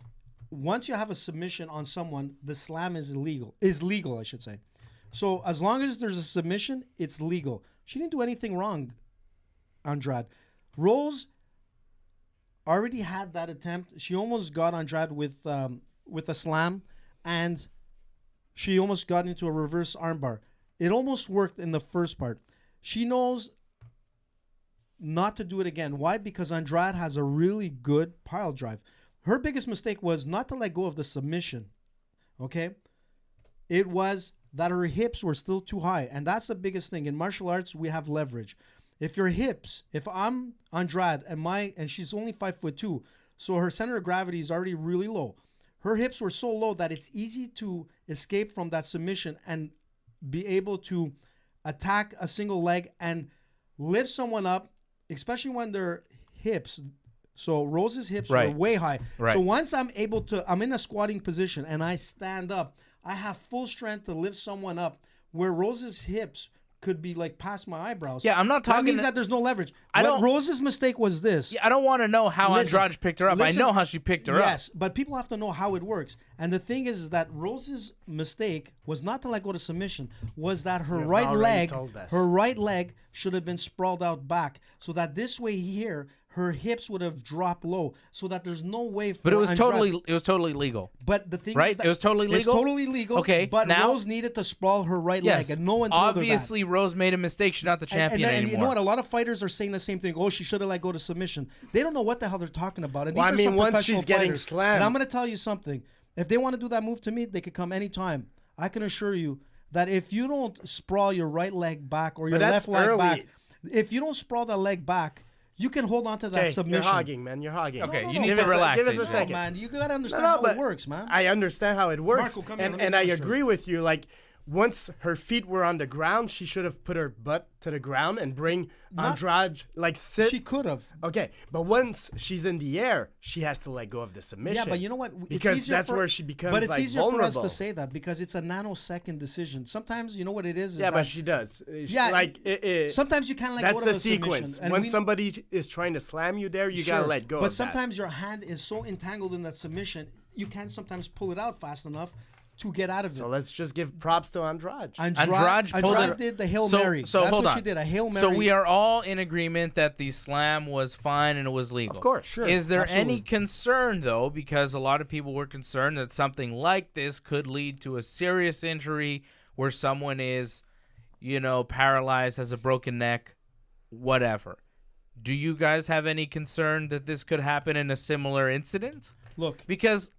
once you have a submission on someone, the slam is legal, I should say. So as long as there's a submission, it's legal. She didn't do anything wrong, Andrade. Rose already had that attempt. She almost got Andrade with a slam, and she almost got into a reverse armbar. It almost worked in the first part. She knows not to do it again. Why? Because Andrade has a really good pile drive. Her biggest mistake was not to let go of the submission, okay? It was that her hips were still too high, and that's the biggest thing. In martial arts, we have leverage. If I'm Andrade and she's only 5'2", so her center of gravity is already really low. Her hips were so low that it's easy to escape from that submission and be able to attack a single leg and lift someone up, especially when their hips. So Rose's hips were way high. Right. So once I'm in a squatting position and I stand up, I have full strength to lift someone up, where Rose's hips could be past my eyebrows. Yeah, I'm not talking. That means that there's no leverage. don't. Rose's mistake was this. Yeah, I don't want to know how Andrade picked her up. I know how she picked her up. Yes, but people have to know how it works. And the thing is that Rose's mistake was not to let go to submission, was that her right leg should have been sprawled out back, so that this way here, her hips would have dropped low, so that there's no way for But it was Andrade. totally legal. But the thing Right? is that It was totally legal? It's totally legal. Okay, But now- Rose needed to sprawl her right Yes. leg, and no one told Obviously, her that. Rose made a mistake. She's not the champion and anymore. you know what? A lot of fighters are saying the same thing. Oh, she should have let go to submission. They don't know what the hell they're talking about. And Well, these I are mean, some once professional she's getting fighters. slammed- And I'm going to tell you something. If they want to do that move to me, they could come anytime. I can assure you that if you don't sprawl your right leg back or your that's left leg early. back, if you don't sprawl that leg back, you can hold on to that Okay, submission. you're hogging, man. You're hogging. Okay, No, you no, need give to us a- relax. give us a Adrian. second. No, man, you got to understand No, how but it works, man. I understand how it works, Marco, come here, let me and I illustrate. agree with you. Once her feet were on the ground, she should have put her butt to the ground and bring Andrade sit. She could have. Okay, but once she's in the air, she has to let go of the submission. Yeah, but you know what? It's Because easier that's where she becomes But it's easier vulnerable. for us to say that because it's a nanosecond decision. Sometimes you know what it is. Yeah, that but she does. Yeah, sometimes you can't let that's go of the the sequence. submission. When somebody is trying to slam you there, you gotta let go. But of that. sometimes your hand is so entangled in that submission, you can't sometimes pull it out fast enough to get out of it. So let's just give props to Andrade. Andrade pulled Andrade her- did the Hail So- Mary. so That's hold what on. she did, a Hail Mary. So we are all in agreement that the slam was fine and it was legal. Of course, Sure. Is there absolutely. any concern, though, because a lot of people were concerned that something like this could lead to a serious injury where someone is, paralyzed, has a broken neck, whatever. Do you guys have any concern that this could happen in a similar incident? Look, Because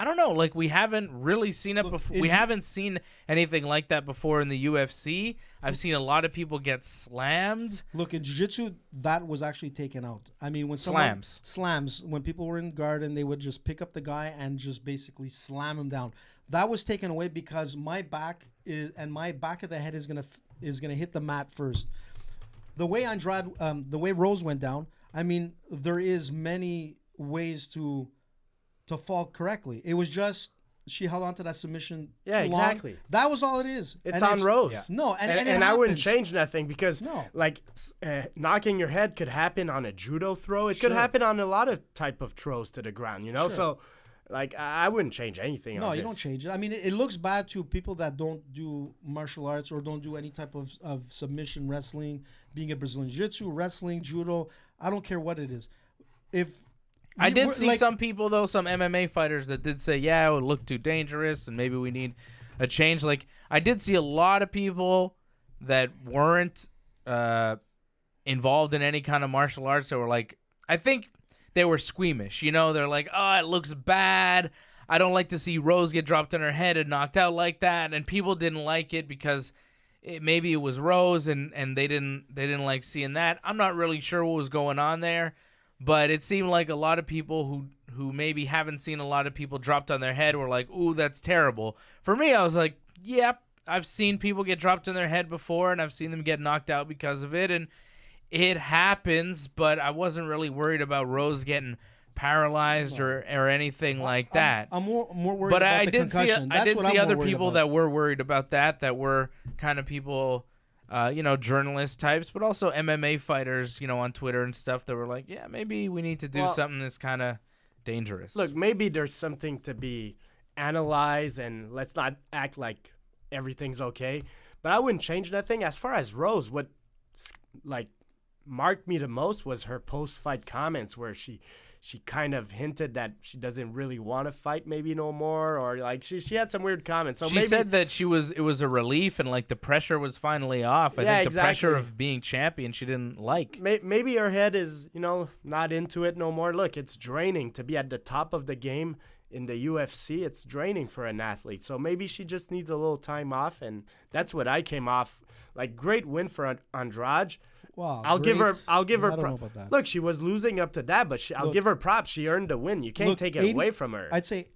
I don't know, we haven't really seen it before. We haven't seen anything like that before in the UFC. I've seen a lot of people get slammed. Look, in jiu-jitsu, that was actually taken out. I mean, when someone slams, when people were in guard and they would just pick up the guy and just basically slam him down, that was taken away because my back of the head is gonna hit the mat first. The way the way Rose went down, I mean, there is many ways to fall correctly. It was just she held on to that submission. Yeah, too long. exactly. That was all it is. It's And on Rose. Yeah. No, and and I wouldn't happens. change nothing because, No. like, knocking your head could happen on a judo throw. It could Sure. happen on a lot of type of throws to the ground, you know? Sure. So, like, I wouldn't change anything No, on you this. don't change it. I mean, it looks bad to people that don't do martial arts or don't do any type of submission wrestling, being a Brazilian Jiu-Jitsu, wrestling, judo. I don't care what it is. If I did we're- see some people, though, some MMA fighters that did say, yeah, it would look too dangerous and maybe we need a change. Like, I did see a lot of people that weren't involved in any kind of martial arts that were like, I think they were squeamish. You know, they're like, oh, it looks bad. I don't like to see Rose get dropped on her head and knocked out like that. And people didn't like it because maybe it was Rose and they didn't like seeing that. I'm not really sure what was going on there. But it seemed like a lot of people who maybe haven't seen a lot of people dropped on their head were like, ooh, that's terrible. For me, I was like, yep, I've seen people get dropped on their head before, and I've seen them get knocked out because of it, and it happens, but I wasn't really worried about Rose getting paralyzed or anything like that. I'm more worried But about I the did see concussion. I That's did what see I'm other more worried people about. that were worried about that were kind of people, journalist types, but also MMA fighters, on Twitter and stuff that were like, yeah, maybe we need to do something that's kind of dangerous. Look, maybe there's something to be analyzed, and let's not act like everything's okay. But I wouldn't change nothing. As far as Rose, what marked me the most was her post-fight comments where she kind of hinted that she doesn't really want to fight maybe no more, or like she had some weird comments. So she maybe, said that it was a relief and like the pressure was finally off. I think the pressure of being champion she didn't like. Maybe her head is, not into it no more. Look, it's draining to be at the top of the game in the UFC. It's draining for an athlete. So maybe she just needs a little time off, and that's what I came off. Like, great win for Andrade. Wow, I'll give her I don't know props. about that. Look, she was losing up to that, but I'll give her props. She earned the win. You can't take it away from her. I'd say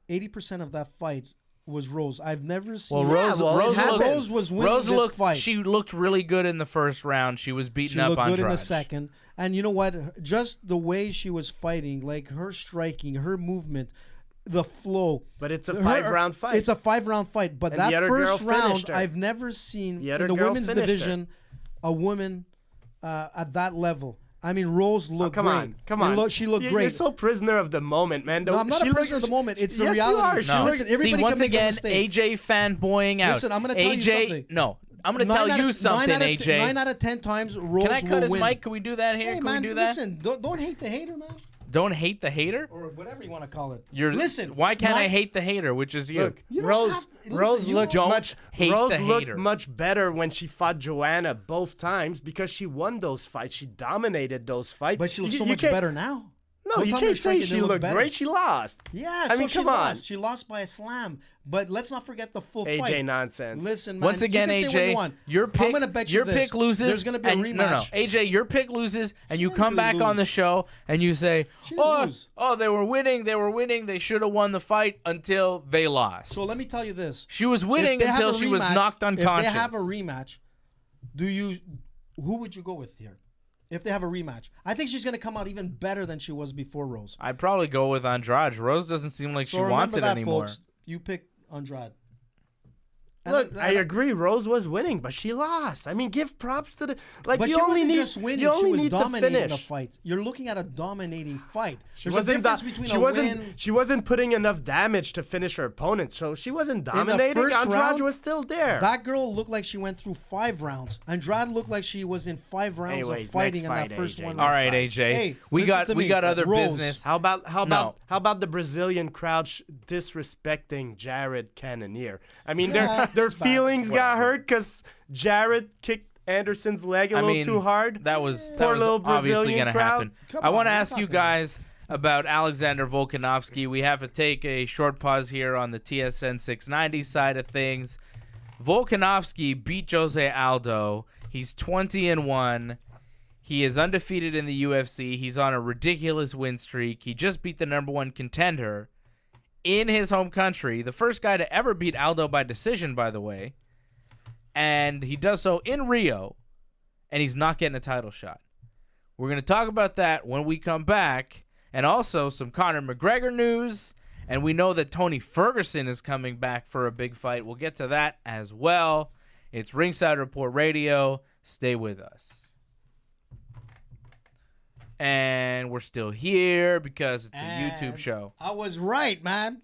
80% of that fight was Rose. I've never seen. Well, Rose was winning this fight. She looked really good in the first round. She was beating up looked Andrade. good in the second. And you know what? Just the way she was fighting, like her striking, her movement, the flow. But it's a 5-round fight. It's a 5-round fight. But And the that other first girl finished round, her. I've never seen The in other the girl women's finished her. division a woman at that level. I mean, Rose looked come great. on. She looked You're great. so prisoner of the moment, man. No, I'm not a prisoner of the moment. It's the yes, reality. You are. No. Listen, everybody See, once can make a again, mistake. AJ fanboying out. Listen, I'm gonna tell you AJ, something. No, I'm going to tell you something, AJ. 9 out of 10 times, Rose Can I cut his win. mic? Can we do that here? Hey, Can man, we do that? listen, don't hate the hater, man. Don't hate the hater? Or whatever you want to call it. Listen, why can't I hate the hater, which is you? Look, You don't Rose have- listen, Rose you looked don't much hate Rose the looked hater. much better when she fought Joanna both times because she won those fights. She dominated those fights. But she looks You- so you much can't- better now. No, Don't you tell me can't her say striking she didn't look looked better. great. She lost. Yeah, I so mean, she come lost. on. She lost by a slam. But let's not forget the full AJ fight. nonsense. Listen, man. Once again, you can say what you AJ, want. your pick, I'm gonna bet you your this. pick loses. There's going to be a and- rematch. No, AJ, your pick loses, and you didn't come back really on the lose. show and you say, She didn't lose. they were winning. They should have won the fight until they lost. So let me tell you this. She was winning If they have until a she was rematch- knocked unconscious. If they have a rematch, who would you go with here? If they have a rematch, I think she's going to come out even better than she was before Rose. I'd probably go with Andrade. Rose doesn't seem like So she wants it remember that, anymore. folks. You pick Andrade. Look, I agree. Rose was winning, but she lost. I mean, give props to the But you she only wasn't need just winning. you only She was need to dominating finish. the fight. You're looking at a dominating fight. She There's a wasn't difference da- between she a wasn't win. she wasn't putting enough damage to finish her opponent, so she wasn't dominating. first Andrade round, was still there. That girl looked like she went through 5 rounds. Andrade looked like she was in 5 rounds Anyways, of fighting next in that fight, first AJ. one. All That's right, fine. AJ. Hey, we listen got to we me. got other Rose. business. How about No. the Brazilian crowd disrespecting Jared Cannonier? I mean, Yeah, their it's bad. feelings got Whatever. hurt because Jared kicked Anderson's leg a little too hard. That was Poor little obviously Brazilian going to crowd. happen. Come I want to on, ask we're you talking- guys about Alexander Volkanovski. We have to take a short pause here on the TSN 690 side of things. Volkanovski beat Jose Aldo. He's 20-1. He is undefeated in the UFC. He's on a ridiculous win streak. He just beat the #1 contender in his home country. The first guy to ever beat Aldo by decision, by the way. And he does so in Rio, and he's not getting a title shot. We're going to talk about that when we come back, and also some Conor McGregor news And we know that Tony Ferguson is coming back for a big fight. We'll get to that as well. It's Ringside Report Radio. Stay with us. And we're still here because it's a YouTube show. I was right, man.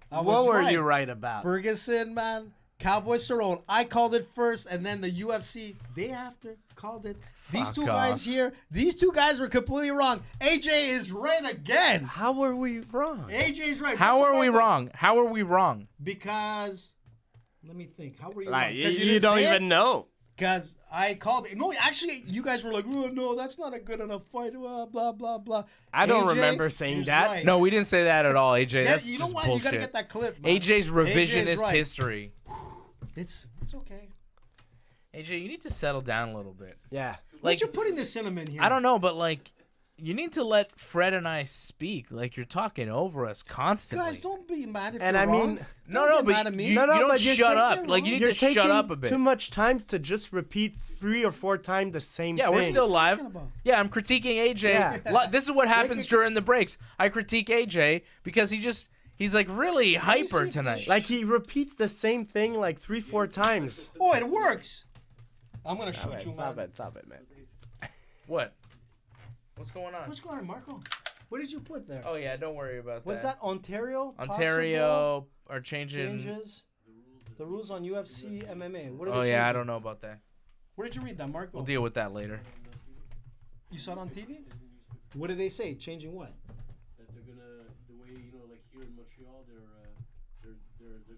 What were you right about? Ferguson, man. Cowboy Cerrone. I called it first, and then the UFC day after called it. These two guys here, these two guys were completely wrong. AJ is right again. How were we wrong? AJ is right. How are we wrong? How are we wrong? Because, let me think. How were you Like, wrong? you don't even know. Because I called it. No, actually, you guys were like, oh, no, that's not a good enough fight. Blah, blah, blah. I don't AJ remember saying is that. right. No, we didn't say that at all, AJ. That's you know just what? bullshit. You got to get that clip, man. AJ's revisionist AJ is right. history. It's okay. AJ, you need to settle down a little bit. Yeah. Why'd you putting the cinnamon here? I don't know, but like, you need to let Fred and I speak. Like, you're talking over us constantly. Guys, don't be mad if And you're I wrong. mean, No, but mad at me. you don't shut up. Like, you need You're to shut up a taking bit. too much time to just repeat 3 or 4 times the same Yeah, thing. we're still live. talking about? Yeah, I'm critiquing AJ. Yeah. This is what happens during the breaks. I critique AJ because he's like really hyper see tonight. this? Like, he repeats the same thing like 3, 4 times. Oh, it works. I'm going to shoot you, man. Stop it, man. What? What's going on? What's going on, Marco? What did you put there? Oh yeah, don't worry about What's that? Ontario? Ontario are Possible changing. changes the rules on UFC MMA. What are Oh they yeah, I changing? don't know about that. Where did you read that, Marco? We'll deal with that later. You saw it on TV? What did they say? Changing what? That they're gonna, the way, like here in Montreal, they're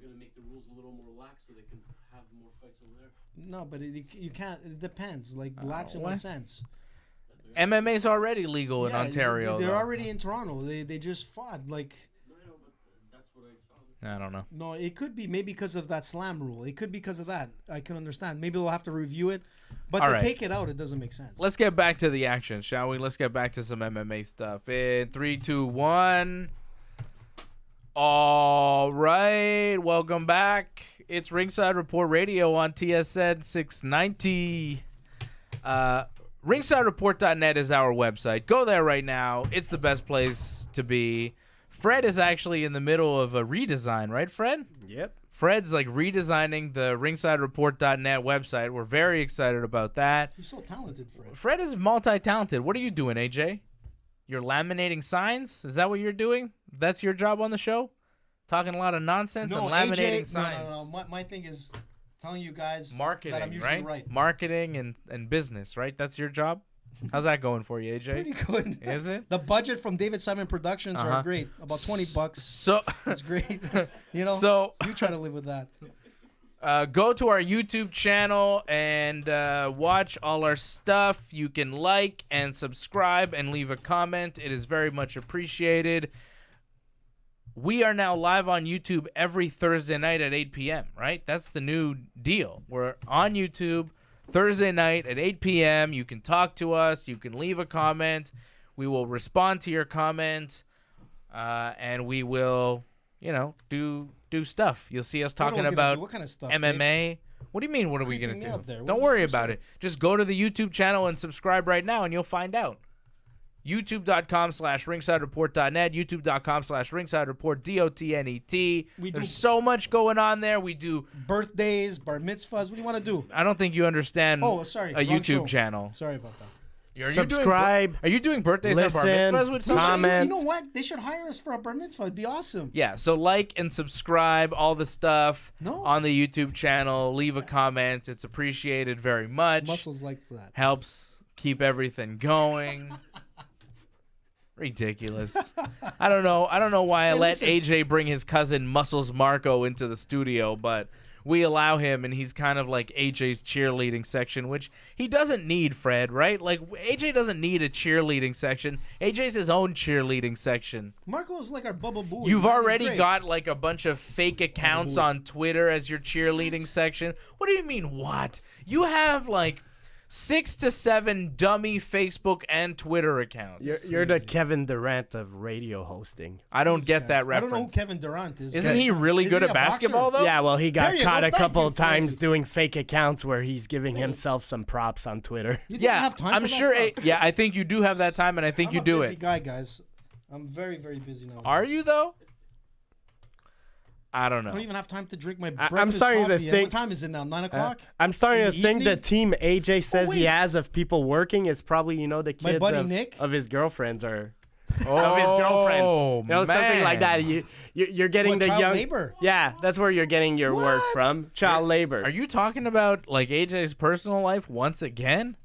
gonna make the rules a little more lax so they can have more fights over there. No, but you can't. It depends. Like, lax in what? what sense? MMA's already legal in Yeah, Ontario. They're though. already in Toronto. They just fought. Like, No, I know, but that's what I saw. I don't know. no, it could be maybe because of that slam rule. It could be because of that. I can understand. Maybe they'll have to review it. But All to right. take it out, it doesn't make sense. Let's get back to the action, shall we? Let's get back to some MMA stuff. In 3, 2, 1. All right, welcome back. It's Ringside Report Radio on TSN 690. RingsideReport.net is our website. Go there right now. It's the best place to be. Fred is actually in the middle of a redesign, right, Fred? Yep. Fred's like redesigning the RingsideReport.net website. We're very excited about that. He's so talented, Fred. Fred is multi-talented. What are you doing, AJ? You're laminating signs? Is that what you're doing? That's your job on the show? Talking a lot of nonsense and laminating AJ, signs. No. My thing is telling you guys that I'm Marketing, usually right? Marketing and business, right? That's your job? How's that going for you, AJ? Pretty good. Is it? The budget from David Simon Productions are great. About $20. So, That's great. You know, So- you try to live with that. go to our YouTube channel and watch all our stuff. You can like and subscribe and leave a comment. It is very much appreciated. We are now live on YouTube every Thursday night at 8 p.m., right? That's the new deal. We're on YouTube Thursday night at 8 p.m. You can talk to us. You can leave a comment. We will respond to your comment, and we will, do stuff. You'll see us What are talking we gonna about do? What kind of stuff, MMA. Dave? What do you mean, what are we going Creeping to me do? out there. What Don't did worry you about say? it. Just go to the YouTube channel and subscribe right now, and you'll find out. YouTube.com/RingsideReport.net, YouTube.com/RingsideReport, DOTNET. There's so much going on there. We do. Birthdays, bar mitzvahs. What do you want to do? I don't think you understand Oh, sorry. a wrong YouTube show. channel. Sorry about that. Subscribe. Are you doing birthdays and bar listen, mitzvahs with You someone? comment. know what? They should hire us for a bar mitzvah. It'd be awesome. Yeah, so like and subscribe, all the stuff No. on the YouTube channel. Leave a comment. It's appreciated very much. Muscles like that. Helps keep everything going. Ridiculous. I don't know why I let listen. AJ bring his cousin Muscles Marco into the studio, but we allow him, and he's kind of like AJ's cheerleading section, which he doesn't need, Fred, right? Like, AJ doesn't need a cheerleading section. AJ's his own cheerleading section. Marco's like our Bubba Booey. You've man. He's already great. got like a bunch of fake accounts on Twitter as your cheerleading section. What do you mean, what? You have like 6 to 7 dummy Facebook and Twitter accounts. You're the Kevin Durant of radio hosting. I don't get that I reference. don't know who Kevin Durant is. Isn't he really Isn't good he at a boxer? basketball, though? Yeah, well, he got There you caught go. a Thank couple you, of times Frankie. doing fake accounts where he's giving himself some props on Twitter. You think Yeah, I have time I'm for that sure. stuff? Yeah, I think you do have that time, and I think I'm you a do busy it. guy, guys. I'm very, very busy now. Are you though? I don't know. I don't even have time to drink my I'm breakfast starting to coffee. And think- what time is it now? 9 o'clock? I'm starting In to the think the evening? team AJ says he wait. has of people working is probably, the kids buddy Nick? of his girlfriends or Oh, of his girlfriend. Something like that. man. You're getting What, the child young labor? Yeah, that's where you're getting your work What? from. Child labor. Are you talking about like AJ's personal life once again?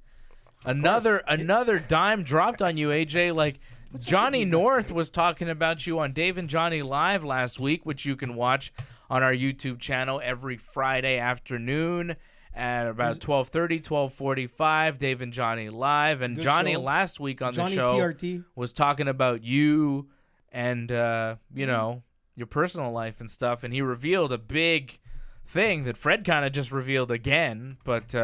Another dime dropped on you, AJ. Like Johnny North was talking about you on Dave and Johnny Live last week, which you can watch on our YouTube channel every Friday afternoon at about 12:30, 12:45. Dave and Johnny Live, and Good Johnny show. last week on Johnny the show TRT. was talking about you and your personal life and stuff, and he revealed a big thing that Fred kind of just revealed again, but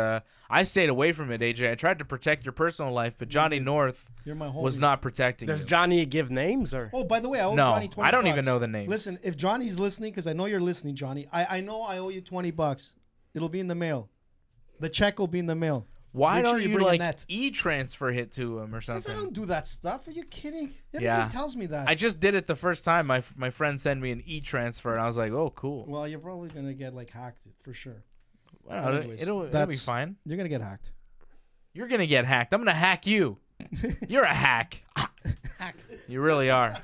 I stayed away from it, AJ. I tried to protect your personal life, but Johnny North You're my homie. was not protecting Does you. Johnny give names or? Oh, by the way, I owe No, Johnny 20 I don't bucks. even know the names. Listen, if Johnny's listening, because I know you're listening, Johnny, I know I owe you 20 bucks. It'll be in the mail. The check will be in the mail. Why Make sure don't you bring a like net. e-transfer it to him or Because I something? don't do that stuff. Are you kidding? Everybody Yeah. tells me that. I just did it the first time. My friend sent me an e-transfer, and I was like, oh, cool. Well, you're probably going to get, hacked for sure. Well, anyways, it'll be that's- fine. You're going to get hacked. You're going to get hacked. I'm going to hack you. You're a hack. You really are.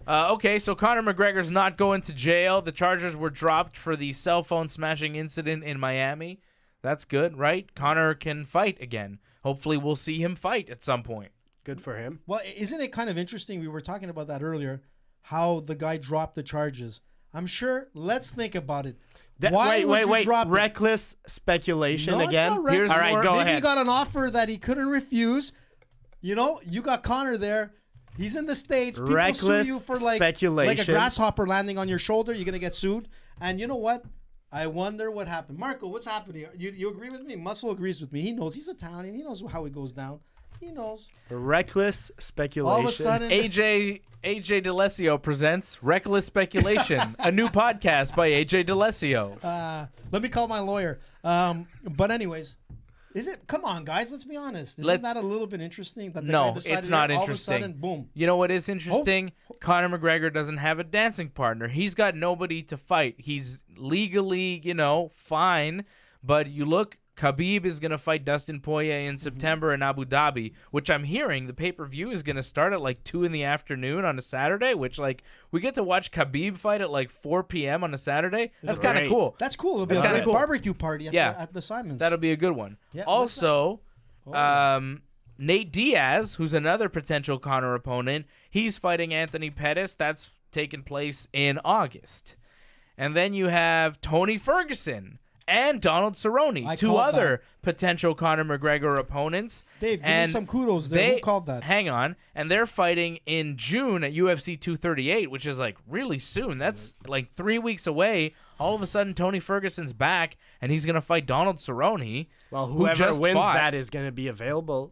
Okay, so Conor McGregor's not going to jail. The charges were dropped for the cell phone smashing incident in Miami. That's good, right? Conor can fight again. Hopefully we'll see him fight at some point. Good for him. Well, isn't it kind of interesting? We were talking about that earlier, how the guy dropped the charges. I'm sure. Let's think about it. Why would you drop it? Reckless speculation No, again. it's not reckless. All right, go Maybe ahead. he got an offer that he couldn't refuse. You got Conor there. He's in the States. People Reckless sue you for like a speculation. grasshopper landing on your shoulder. You're going to get sued. And you know what? I wonder what happened. Marco, what's happening? You agree with me? Muscle agrees with me. He knows. He's Italian. He knows how it goes down. He knows. Reckless speculation. All of a sudden, AJ DeLesio presents Reckless Speculation, a new podcast by AJ DeLesio. let me call my lawyer. But anyways, is it? Come on, guys. Let's be honest. Isn't that a little bit interesting? That the guy No, decided it's not all interesting. Of a sudden, boom. You know what is interesting? Conor McGregor doesn't have a dancing partner. He's got nobody to fight. He's legally, fine. But you look, Khabib is going to fight Dustin Poirier in September in Abu Dhabi, which I'm hearing the pay-per-view is going to start at like 2 in the afternoon on a Saturday, which we get to watch Khabib fight at like 4 p.m. on a Saturday. That's kind of Great. cool. That's cool. It'll be That's a kinda great cool. barbecue party at the Simons. That'll be a good one. Yeah, Also, yeah. Nate Diaz, who's another potential Conor opponent, he's fighting Anthony Pettis. That's taking place in August. And then you have Tony Ferguson and Donald Cerrone, I two called other potential Conor McGregor opponents. Dave, give me And some kudos there. Who called that? Hang on. And they're fighting in June at UFC 238, which is like really soon. That's like 3 weeks away. All of a sudden, Tony Ferguson's back, and he's going to fight Donald Cerrone. Well, who whoever just wins fought. that is going to be available.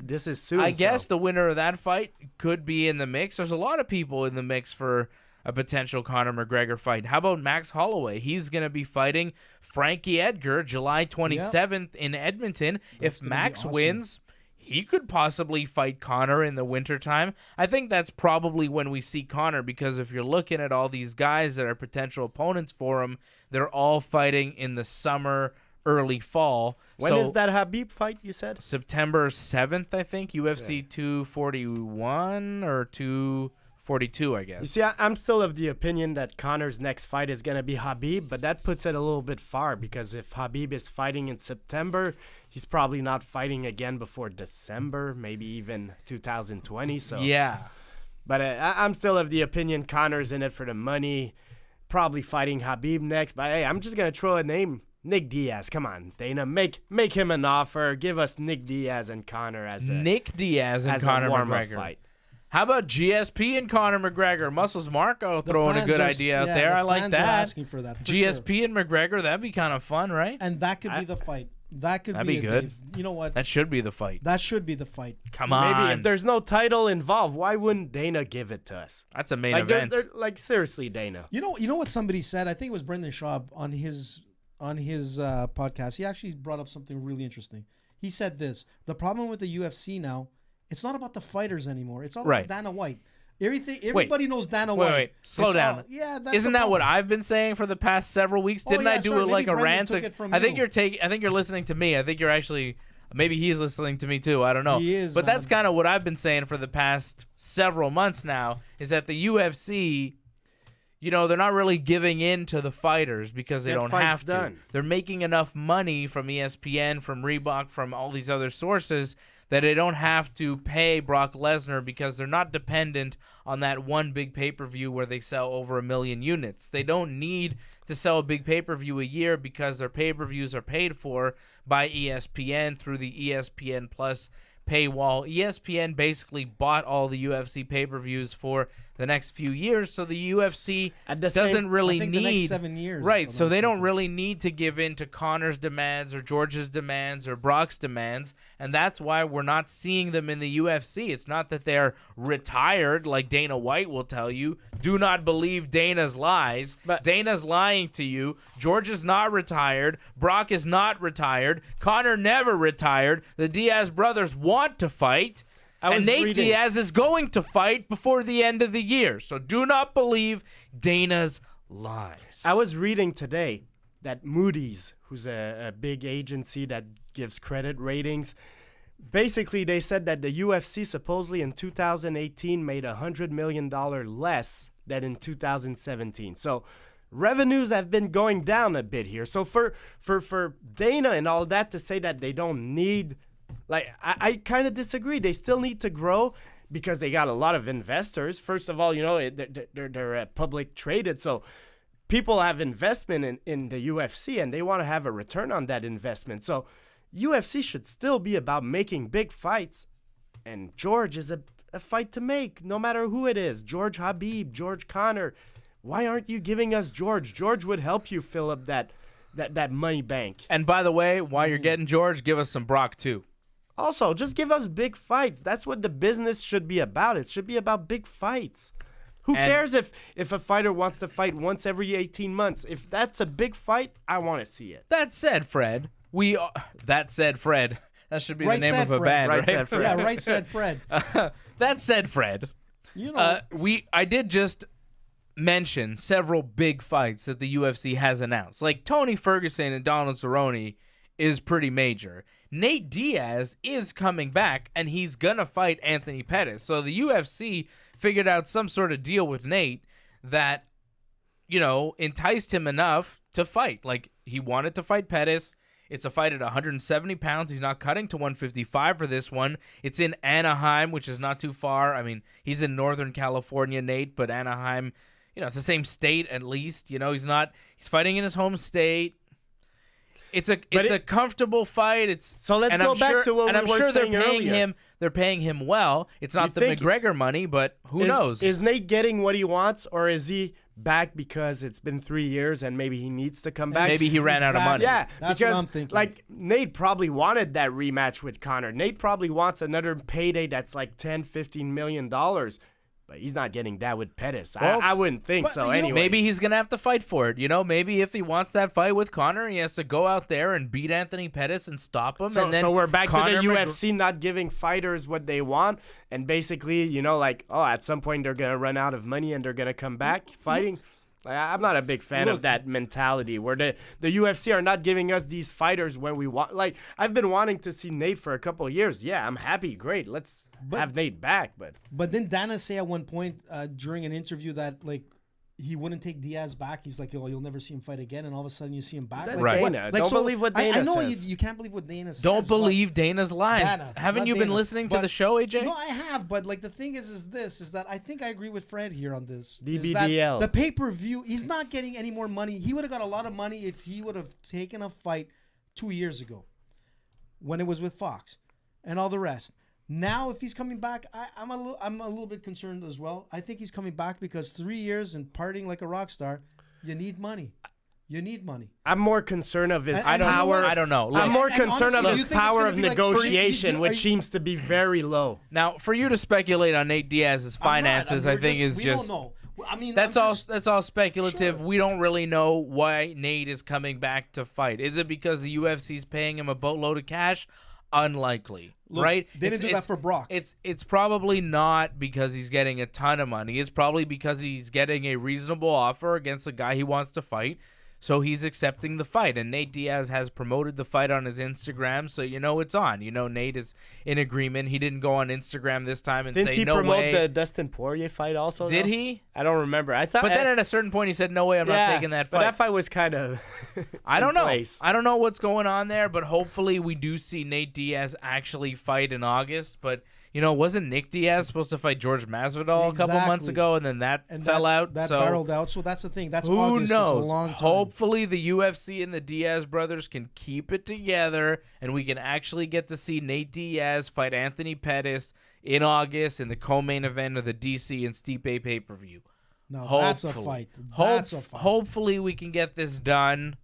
This is soon. I guess so. the winner of that fight could be in the mix. There's a lot of people in the mix for a potential Conor McGregor fight. How about Max Holloway? He's going to be fighting Frankie Edgar July 27th in Edmonton. If gonna be Max awesome. wins, he could possibly fight Conor in the wintertime. I think that's probably when we see Conor, because if you're looking at all these guys that are potential opponents for him, they're all fighting in the summer, early fall. When So is that Habib fight, you said? September 7th, I think, UFC 241 or 242, I You guess. see, I'm still of the opinion that Conor's next fight is going to be Habib, but that puts it a little bit far, because if Habib is fighting in September, he's probably not fighting again before December, maybe even 2020. So Yeah. But I'm still of the opinion Conor's in it for the money, probably fighting Habib next. But hey, I'm just going to throw a name. Nick Diaz. Come on, Dana. Make him an offer. Give us Nick Diaz and Conor as a, Nick Diaz and as Conor a warm-up McGregor. fight. How about GSP and Conor McGregor? Muscles Marco The throwing a fans good are- idea out yeah, there. the I like fans are that. asking for that. For GSP sure. and McGregor, that'd be kind of fun, right? And that could be the fight. That could That'd be be it, good. Dave. You know what? That should be the fight. That should be the fight. Come on. Maybe if there's no title involved, why wouldn't Dana give it to us? That's a main Like, event. like seriously, Dana. You know what somebody said? I think it was Brendan Schaub on his podcast. He actually brought up something really interesting. He said this: the problem with the UFC now, it's not about the fighters anymore. It's all Right. about Dana White. Everybody knows Dana Wait, White. slow down. Yeah, that's Isn't the that what problem. I've been saying for the past several weeks? Didn't yeah, I do sorry, it like maybe a Brendan rant? took it from I think you. I think you're listening to me. I think you're actually maybe he's listening to me too. I don't know. He is, but man. that's kind of what I've been saying for the past several months now. Is that the UFC, they're not really giving in to the fighters because they Get don't fights have to. done. They're making enough money from ESPN, from Reebok, from all these other sources that they don't have to pay Brock Lesnar because they're not dependent on that one big pay-per-view where they sell over 1 million units. They don't need to sell a big pay-per-view a year because their pay-per-views are paid for by ESPN through the ESPN Plus paywall. ESPN basically bought all the UFC pay-per-views for the next few years, so the UFC doesn't really I think need the next 7 years. right. if I'm So not they don't mistaken. really need to give in to Conor's demands or George's demands or Brock's demands, and that's why we're not seeing them in the UFC. It's not that they're retired, like Dana White will tell you. Do not believe Dana's lies. But- Dana's lying to you. George is not retired. Brock is not retired. Conor never retired. The Diaz brothers want to fight. And Nate Diaz is going to fight before the end of the year. So do not believe Dana's lies. I was reading today that Moody's, who's a big agency that gives credit ratings, basically they said that the UFC supposedly in 2018 made $100 million less than in 2017. So revenues have been going down a bit here. So for Dana and all that to say that they don't need, like, I kind of disagree. They still need to grow because they got a lot of investors. First of all, they're public traded, so people have investment in the UFC and they want to have a return on that investment. So UFC should still be about making big fights, and George is a fight to make, no matter who it is. George Habib, George Conor. Why aren't you giving us George? George would help you fill up that money bank. And by the way, while you're getting George, give us some Brock too. Also, just give us big fights. That's what the business should be about. It should be about big fights. Who cares if a fighter wants to fight once every 18 months? If that's a big fight, I want to see it. That said, Fred, that should be Right the name said of a Fred. band, Right right? said Fred. Yeah, right said Fred. That said, Fred, I did just mention several big fights that the UFC has announced. Like Tony Ferguson and Donald Cerrone is pretty major. Nate Diaz is coming back, and he's going to fight Anthony Pettis. So the UFC figured out some sort of deal with Nate that, enticed him enough to fight. Like, he wanted to fight Pettis. It's a fight at 170 pounds. He's not cutting to 155 for this one. It's in Anaheim, which is not too far. I mean, he's in Northern California, Nate, but Anaheim, it's the same state at least. He's fighting in his home state. It's a comfortable fight. So let's go back to what we were saying earlier. They're paying him well. It's not the McGregor money, but who knows? Is Nate getting what he wants, or is he back because it's been 3 years and maybe he needs to come back? Maybe he ran out of money. Yeah, That's because what I'm thinking. like Nate probably wanted that rematch with Conor. Nate probably wants another payday that's like $10-15 million. But he's not getting that with Pettis. Well, I wouldn't think so anyway. Maybe he's going to have to fight for it. Maybe if he wants that fight with Conor, he has to go out there and beat Anthony Pettis and stop him. And then So we're back Conor to the UFC not giving fighters what they want. And basically, at some point they're going to run out of money and they're going to come back fighting. I'm not a big fan of that mentality where the UFC are not giving us these fighters when we want. Like, I've been wanting to see Nate for a couple of years. Yeah, I'm happy. Great. Let's have Nate back. But didn't Dana say at one point during an interview that, like, he wouldn't take Diaz back? He's like, you'll never see him fight again, and all of a sudden you see him back. That's Right. Dana. Don't believe what Dana I know says. you can't believe what Dana says. Don't believe Dana's lies. Dana, Haven't not you been Dana. listening to But- the show, AJ? No, I have, but like the thing is that I think I agree with Fred here on this. is DBDL. that the pay-per-view, he's not getting any more money. He would have got a lot of money if he would have taken a fight 2 years ago when it was with Fox and all the rest. Now, if he's coming back, I'm a little bit concerned as well. I think he's coming back because 3 years and partying like a rock star, you need money. You need money. I'm more concerned of his I don't know power. what- I don't know. I'm Look, more And concerned honestly, of do his you think it's power gonna of be like negotiation, are which you- seems to be very low. now, for you to speculate on Nate Diaz's finances, I think is we just don't know. I mean, that's I'm all. just- That's all speculative. Sure. We don't really know why Nate is coming back to fight. Is it because the UFC's paying him a boatload of cash? unlikely, Look, right? They didn't do that for Brock. It's probably not because he's getting a ton of money. It's probably because he's getting a reasonable offer against a guy he wants to fight. So he's accepting the fight, and Nate Diaz has promoted the fight on his Instagram, so it's on. Nate is in agreement. He didn't go on Instagram this time and Didn't say he no promote way. the Dustin Poirier fight also? Did though? he? I don't remember. I thought, But then at a certain point, he said, "No way, I'm not taking that fight." But that fight was kind of. I don't know. Place. I don't know what's going on there, but hopefully we do see Nate Diaz actually fight in August. But wasn't Nick Diaz supposed to fight George Masvidal a couple months Exactly. ago, and then that fell out? That so barreled out. So that's the thing. That's who August. knows? It's a long time. Hopefully the UFC and the Diaz brothers can keep it together, and we can actually get to see Nate Diaz fight Anthony Pettis in August in the co-main event of the DC and Stipe pay-per-view. No, Hopefully. that's a fight. That's a fight. Hopefully we can get this done.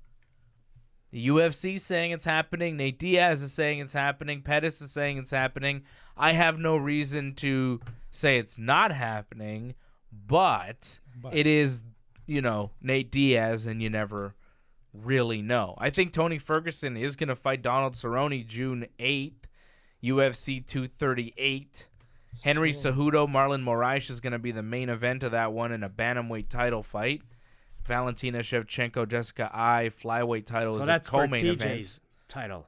The UFC is saying it's happening. Nate Diaz is saying it's happening. Pettis is saying it's happening. I have no reason to say it's not happening, but it is, Nate Diaz, and you never really know. I think Tony Ferguson is going to fight Donald Cerrone June 8th, UFC 238. Henry Cejudo, Marlon Moraes is going to be the main event of that one in a bantamweight title fight. Valentina Shevchenko, Jessica flyweight title is a co-main event. TJ's title.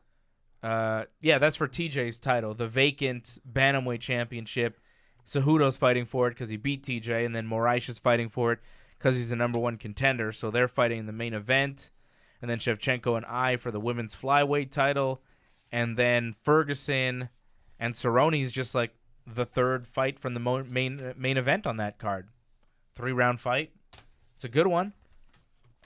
Yeah, that's for TJ's title, the vacant bantamweight championship. Cejudo's fighting for it because he beat TJ, and then Moraes is fighting for it because he's the number one contender. So they're fighting in the main event, and then Shevchenko and for the women's flyweight title, and then Ferguson and Cerrone's just like the third fight from the main event on that card. 3-round fight. It's a good one.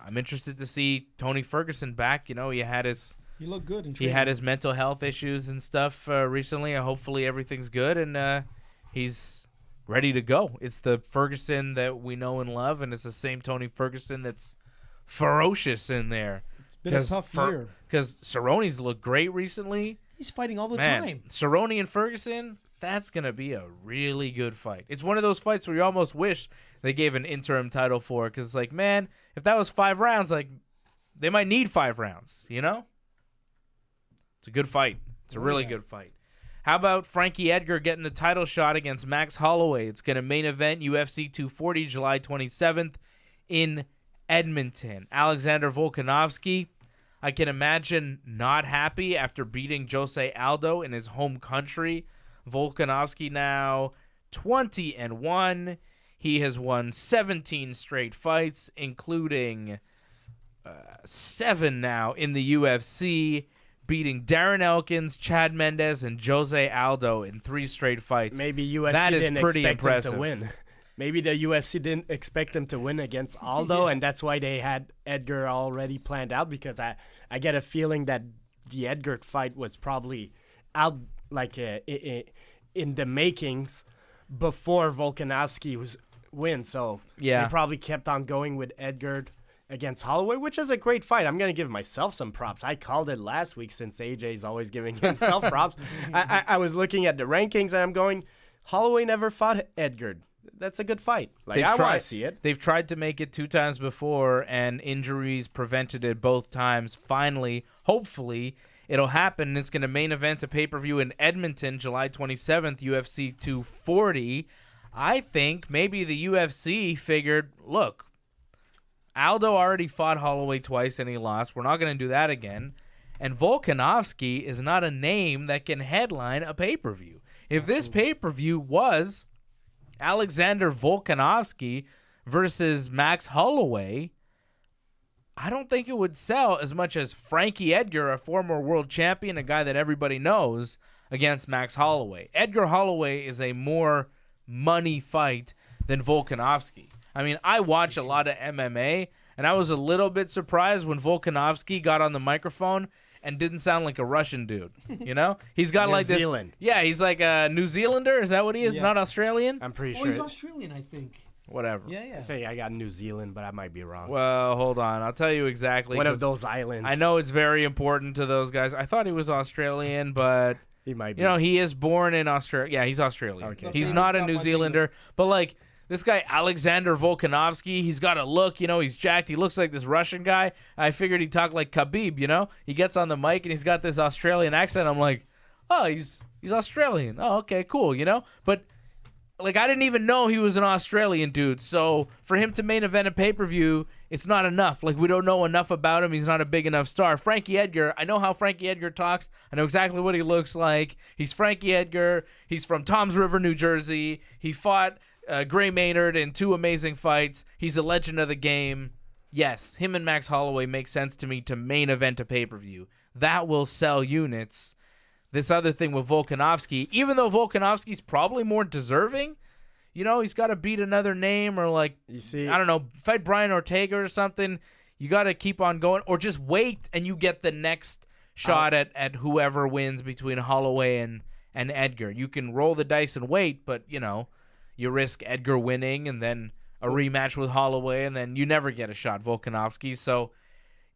I'm interested to see Tony Ferguson back. He looked good in training. He had his mental health issues and stuff recently. Hopefully everything's good and he's ready to go. It's the Ferguson that we know and love, and it's the same Tony Ferguson that's ferocious in there. It's been a tough year. Because Cerrone's looked great recently. He's fighting all the time. Cerrone and Ferguson, that's going to be a really good fight. It's one of those fights where you almost wish they gave an interim title for it, because it's like, man, if that was 5 rounds, like, they might need 5 rounds, It's a good fight. It's a really good fight. How about Frankie Edgar getting the title shot against Max Holloway? It's going to main event UFC 240 July 27th in Edmonton. Alexander Volkanovski, I can imagine not happy after beating Jose Aldo in his home country. Volkanovski now 20-1. He has won 17 straight fights, including 7 now in the UFC, beating Darren Elkins, Chad Mendes, and Jose Aldo in 3 straight fights. Maybe UFC that is didn't pretty expect impressive. him to win. Maybe the UFC didn't expect him to win against Aldo, and that's why they had Edgar already planned out, because I get a feeling that the Edgar fight was probably out in the makings before Volkanovski was win. So they probably kept on going with Edgar against Holloway, which is a great fight. I'm going to give myself some props. I called it last week since AJ's always giving himself props. I was looking at the rankings and I'm going, Holloway never fought Edgar. That's a good fight. I want to see it. They've tried to make it 2 times before, and injuries prevented it both times. Finally, hopefully, it'll happen. It's going to main event a pay-per-view in Edmonton, July 27th, UFC 240. I think maybe the UFC figured, look, Aldo already fought Holloway twice and he lost. We're not going to do that again. And Volkanovski is not a name that can headline a pay-per-view. If this pay-per-view was Alexander Volkanovski versus Max Holloway, I don't think it would sell as much as Frankie Edgar, a former world champion, a guy that everybody knows, against Max Holloway. Edgar Holloway is a more money fight than Volkanovski. I mean, I watch a lot of MMA, and I was a little bit surprised when Volkanovski got on the microphone and didn't sound like a Russian dude. He's got like this. Yeah, he's like a New Zealander. Is that what he is? Yeah. Not Australian? I'm pretty Oh, sure. he's Australian, I think. Whatever. Yeah. I think I got New Zealand, but I might be wrong. Well, hold on. I'll tell you exactly. One of those islands. I know it's very important to those guys. I thought he was Australian, but he might be. he is born in Australia. Yeah, he's Australian. Okay. He's not a New Zealander, but like this guy Alexander Volkanovski, he's got a look. He's jacked. He looks like this Russian guy. I figured he talked like Khabib. He gets on the mic and he's got this Australian accent. I'm like, oh, he's Australian. Oh, okay, cool, you know? But like, I didn't even know he was an Australian dude. So for him to main event a pay-per-view, it's not enough. Like, we don't know enough about him. He's not a big enough star. Frankie Edgar, I know how Frankie Edgar talks. I know exactly what he looks like. He's Frankie Edgar. He's from Toms River, New Jersey. He fought Gray Maynard in 2 amazing fights. He's a legend of the game. Yes, him and Max Holloway make sense to me to main event a pay-per-view. That will sell units. This other thing with Volkanovski, even though Volkanovski's probably more deserving, you know, he's got to beat another name or, like, You see, I don't know, fight Brian Ortega or something. You got to keep on going, or just wait and you get the next shot at whoever wins between Holloway and Edgar. You can roll the dice and wait, but, you know, you risk Edgar winning and then a rematch with Holloway, and then you never get a shot, Volkanovski. So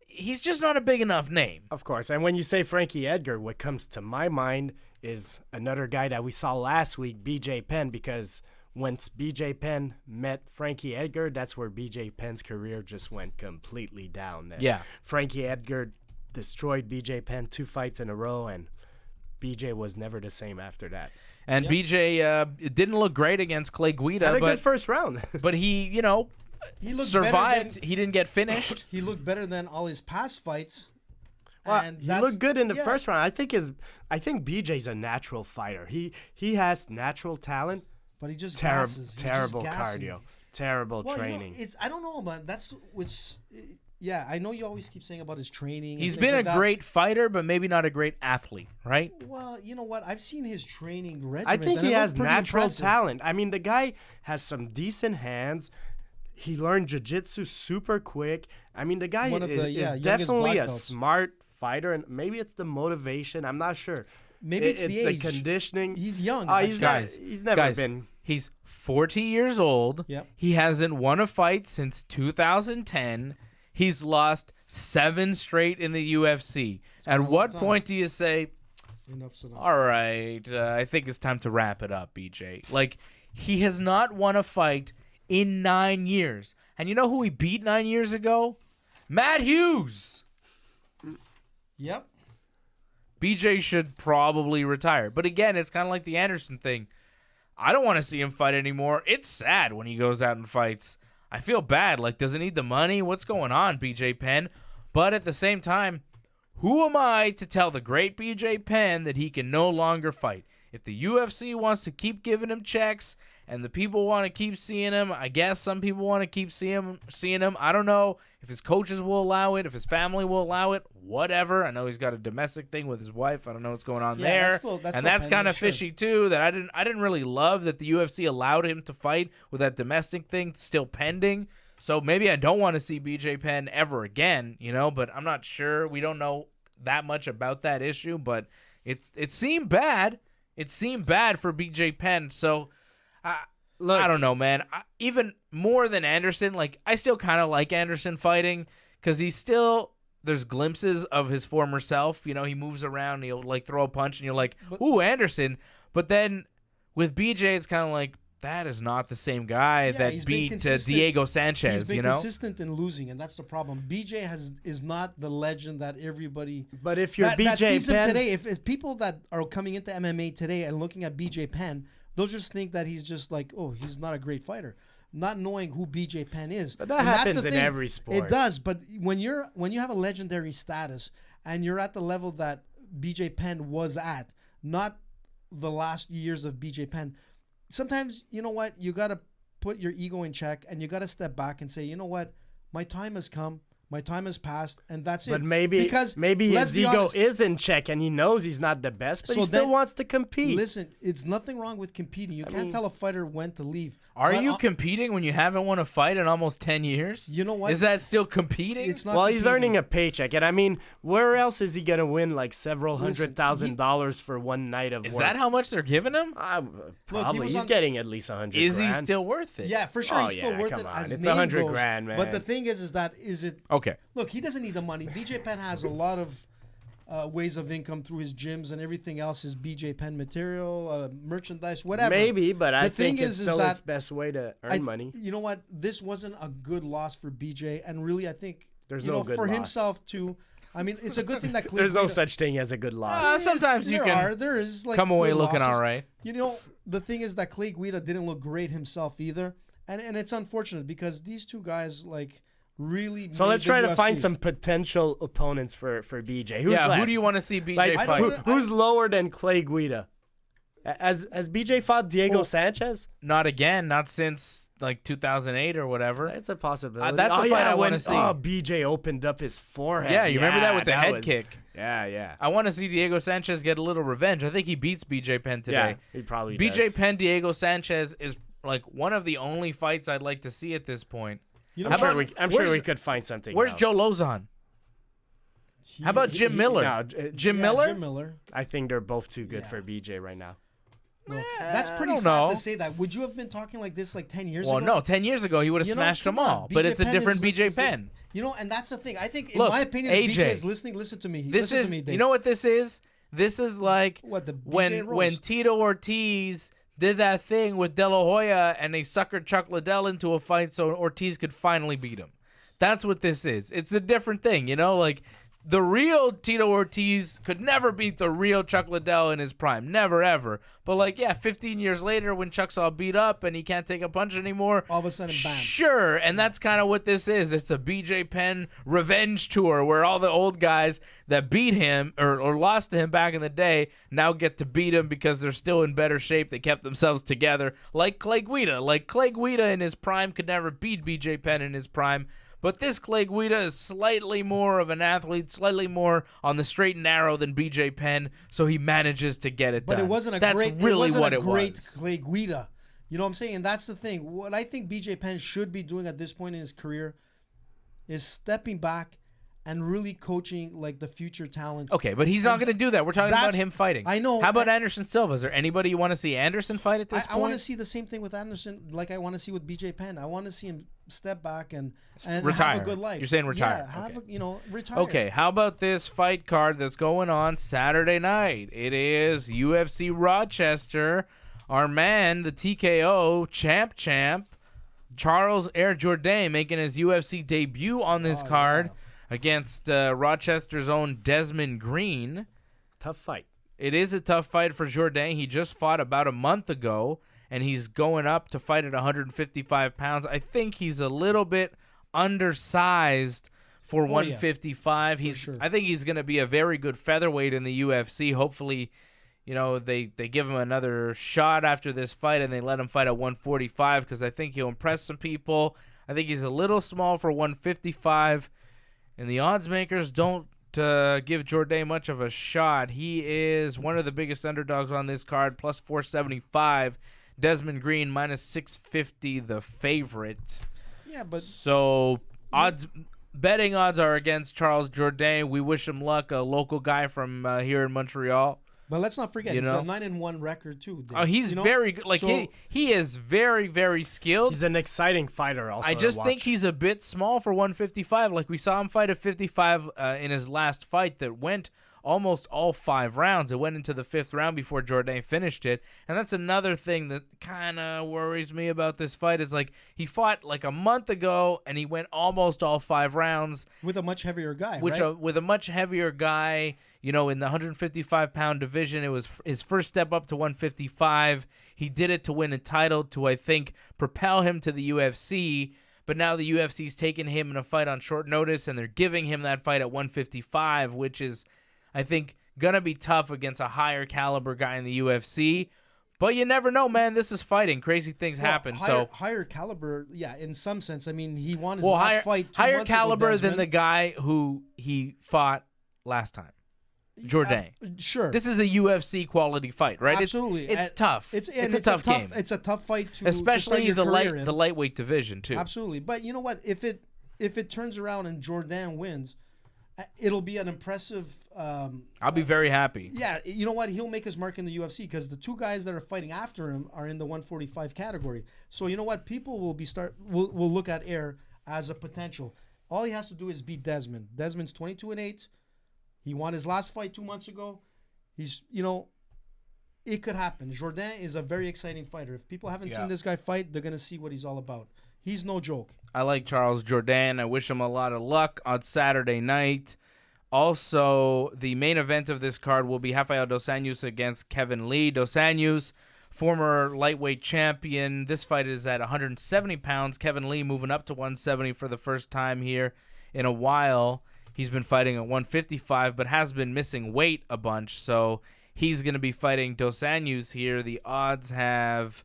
he's just not a big enough name. Of course. And when you say Frankie Edgar, what comes to my mind is another guy that we saw last week, BJ Penn, because once BJ Penn met Frankie Edgar, that's where BJ Penn's career just went completely down. And Yeah. Frankie Edgar destroyed BJ Penn 2 fights in a row, and BJ was never the same after that. And BJ didn't look great against Clay Guida, Had a but good first round. but he, you know, He looked survived. Better than, He didn't get finished. he looked better than all his past fights. Well, And he that's- looked good in the yeah. first round. I think BJ's a natural fighter. He has natural talent. But he just Terrible, gasses. He's just terrible gassing. cardio, terrible Well, training. You know, it's I don't know, man. That's which. Yeah, I know you always keep saying about his training. He's and been things a like that. great fighter, but maybe not a great athlete, right? Well, you know what? I've seen his training regimen. I think and he it has looked pretty natural impressive. talent. I mean, the guy has some decent hands. He learned jiu-jitsu super quick. I mean, the guy One of is, the, is youngest definitely black a belts. smart fighter, and maybe it's the motivation. I'm not sure. Maybe it's the the age. conditioning. He's young. He's Guys, he's never guys, been. He's 40 years old. Yep. He hasn't won a fight since 2010. He's lost 7 straight in the UFC. At been a what long time. point do you say, Enough's enough. all right, I think it's time to wrap it up, BJ? Like, he has not won a fight in 9 years. And you know who he beat 9 years ago? Matt Hughes. Yep. BJ should probably retire. But again, it's kind of like the Anderson thing. I don't want to see him fight anymore. It's sad when he goes out and fights. I feel bad. Like, does he need the money? What's going on, BJ Penn? But at the same time, who am I to tell the great BJ Penn that he can no longer fight? If the UFC wants to keep giving him checks and the people want to keep seeing him, I guess some people want to keep seeing him. I don't know if his coaches will allow it, if his family will allow it, whatever. I know he's got a domestic thing with his wife. I don't know what's going on Yeah, there. that's still And that's kind pending, of sure. fishy too. That I didn't really love that the UFC allowed him to fight with that domestic thing still pending. So maybe I don't want to see BJ Penn ever again, you know, but I'm not sure. We don't know that much about that issue, but it seemed bad. It seemed bad for BJ Penn. So Look, I don't know, man. Even more than Anderson, like, I still kind of like Anderson fighting because there's glimpses of his former self. You know, he moves around, and he'll, like, throw a punch, and you're like, ooh, Anderson. But then with BJ, it's kind of like, that is not the same guy Yeah, that he's been beat consistent. Diego He's Sanchez, been you know? consistent in losing, and that's the problem. BJ is not the legend that everybody but if you're that BJ sees him Penn, today. If people that are coming into MMA today and looking at BJ Penn, they'll just think that he's just like, oh, he's not a great fighter, not knowing who BJ Penn is. But that And that's happens the in thing. every sport. It does, but when you have a legendary status and you're at the level that BJ Penn was at, not the last years of BJ Penn, sometimes, you know what, you got to put your ego in check and you got to step back and say, you know what, my time has come, my time has passed, and that's but it. maybe because let's his be ego honest, is in check and he knows he's not the best, but So he still then- wants to compete. listen, it's nothing wrong with competing. You can't tell a fighter when to leave. Are But, you competing when you haven't won a fight in almost 10 years? You know what? Is that still competing? It's not Well, he's competing. earning a paycheck, and I mean, where else is he gonna win like several Listen, $100,000 for one night of Is work? that how much they're giving him? Probably. was He's on- getting at least 100. Is he grand. still worth it? Yeah, for sure, Oh, he's still yeah, worth come it. on. As It's name 100 goes. grand, But the man. thing is that is it? Okay. Look, he doesn't need the money. BJ Penn has a lot of ways of income through his gyms and everything else. His BJ Penn material, merchandise, whatever. Maybe, but I The thing think it's is still that his best way to earn money. You know what? This wasn't a good loss for BJ, and really, I think There's you no know good for loss. himself to I mean, it's a good thing that Clay There's no Guida- such thing as a good loss. Sometimes you can there is like come away good looking losses. all right. You know, the thing is that Clay Guida didn't look great himself either, and it's unfortunate because these two guys like really. So made let's the try to UFC. find some potential opponents for BJ. Who's Yeah, left? who do you want to see BJ Like, fight? who's lower than Clay Guida? Has BJ fought Diego Sanchez? Not again. Not since like 2008 or whatever. It's a possibility. That's a fight I when wanna see. BJ opened up his forehead. Yeah, you remember that with the that head was- kick? Yeah. I want to see Diego Sanchez get a little revenge. I think he beats BJ Penn Yeah, today. he probably BJ does. Penn, Diego Sanchez is like one of the only fights I'd like to see at this point. You know, I'm How sure about- I'm sure where's- we could find something Where's else. Joe Lozon? How about Jim Miller? No, Jim Miller? Jim Miller. I think they're both too good Yeah. for BJ right now. No, that's I pretty don't sad know. to say that. Would you have been talking like this like 10 years Well, ago? no, 10 years ago he would have You know, smashed them come on, all. But BJ it's a Penn different is BJ like- Penn. You know, and that's the thing. I think, in Look, my opinion, if AJ, BJ is listening, listen to me. This listen is, to me, Dave. you know what this is? This is like What, the BJ when roast? Tito Ortiz did that thing with De La Hoya and they suckered Chuck Liddell into a fight so Ortiz could finally beat him. That's what this is. It's a different thing, you know? Like, the real Tito Ortiz could never beat the real Chuck Liddell in his prime. Never, ever. But, like, yeah, 15 years later when Chuck's all beat up and he can't take a punch anymore. All of a sudden, bam. Sure, and that's kind of what this is. It's a BJ Penn revenge tour where all the old guys that beat him or lost to him back in the day now get to beat him because they're still in better shape. They kept themselves together, like Clay Guida. Like Clay Guida in his prime could never beat BJ Penn in his prime. But this Clay Guida is slightly more of an athlete, slightly more on the straight and narrow than BJ Penn, so he manages to get it But done. it wasn't a That's great. really it wasn't what a it great was. Clay Guida. You know what I'm saying? And that's the thing. What I think BJ Penn should be doing at this point in his career is stepping back and really coaching like the future talent. Okay, but he's not going to do that. We're talking about That's- him fighting. I know. How about Anderson Silva? Is there anybody you want to see Anderson fight at this I want to point? see the same thing with Anderson, like I want to see with BJ Penn. I want to see him step back and retire. have a good life. You're saying retire. Yeah, have Okay. retire. Okay, how about this fight card that's going on Saturday night? It is UFC Rochester. Our man, the TKO champ, Charles Air Jourdain, making his UFC debut on this card against Rochester's own Desmond Green. Tough fight. It is a tough fight for Jourdain. He just fought about a month ago, and he's going up to fight at 155 pounds. I think he's a little bit undersized for 155. For sure. I think he's going to be a very good featherweight in the UFC. Hopefully, you know, they give him another shot after this fight and they let him fight at 145 because I think he'll impress some people. I think he's a little small for 155, and the odds makers don't give Jourdain much of a shot. He is one of the biggest underdogs on this card, plus 475. Desmond Green, minus 650, the favorite. Yeah, but So betting odds are against Charles Jourdain. We wish him luck, a local guy from here in Montreal. let's not forget You he's know? a 9-1 record too. Dave. Oh, he's You know? very good. Like So- he is very, very skilled. He's an exciting fighter also. I to just think watch. he's a bit small for 155. Like we saw him fight at 55 in his last fight that went almost all 5 rounds. It went into the 5th round before Jourdain finished it. And that's another thing that kind of worries me about this fight is like he fought like a month ago and he went almost all 5 rounds. with a much heavier guy, Which right? with a much heavier guy, you know, in the 155-pound division, it was his first step up to 155. He did it to win a title to, I think, propel him to the UFC. But now the UFC's taken him in a fight on short notice, and they're giving him that fight at 155, which is, I think, going to be tough against a higher caliber guy in the UFC. But you never know, man. This is fighting. Crazy things happen. Higher caliber, yeah. In some sense, I mean, he won his well, last fight. 2 higher months ago, caliber than Desmond. the guy who he fought last time. Jourdain. Sure. This is a UFC quality fight, right? Absolutely. It's tough. It's a tough game, It's a tough fight to especially to the start your career in. lightweight division too. Absolutely. But you know what? If it turns around and Jourdain wins, it'll be an impressive. I'll be very happy. Yeah, you know what? He'll make his mark in the UFC because the 2 guys that are fighting after him are in the 145 category. So you know what? People will will look at Air as a potential. All he has to do is beat Desmond. Desmond's 22-8. He won his last fight 2 months ago. He's, it could happen. Jourdain is a very exciting fighter. If people haven't seen this guy fight, they're going to see what he's all about. He's no joke. I like Charles Jourdain. I wish him a lot of luck on Saturday night. Also, the main event of this card will be Rafael Dos Anjos against Kevin Lee. Dos Anjos, former lightweight champion. This fight is at 170 pounds. Kevin Lee moving up to 170 for the first time here in a while. He's been fighting at 155, but has been missing weight a bunch. So he's going to be fighting Dos Anjos here. The odds have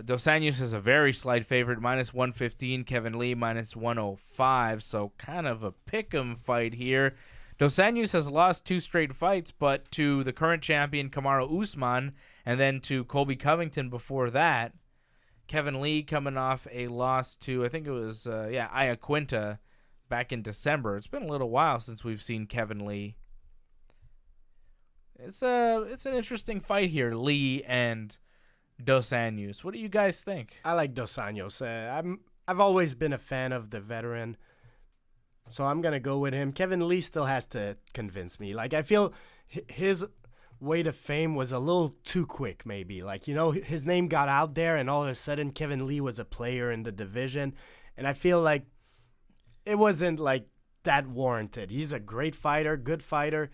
Dos Anjos is a very slight favorite, -115. Kevin Lee -105. So kind of a pick'em fight here. Dos Anjos has lost 2 straight fights, but to the current champion Kamaru Usman, and then to Colby Covington before that. Kevin Lee coming off a loss to, I think it was, Iaquinta back in December. It's been a little while since we've seen Kevin Lee. It's an interesting fight here, Lee and Dos Anjos. What do you guys think? I like Dos Anjos. I've always been a fan of the veteran, so I'm gonna go with him. Kevin Lee still has to convince me. Like, I feel his way to fame was a little too quick, maybe. Like, his name got out there, and all of a sudden Kevin Lee was a player in the division, and I feel like it wasn't like that warranted. He's a great fighter, good fighter,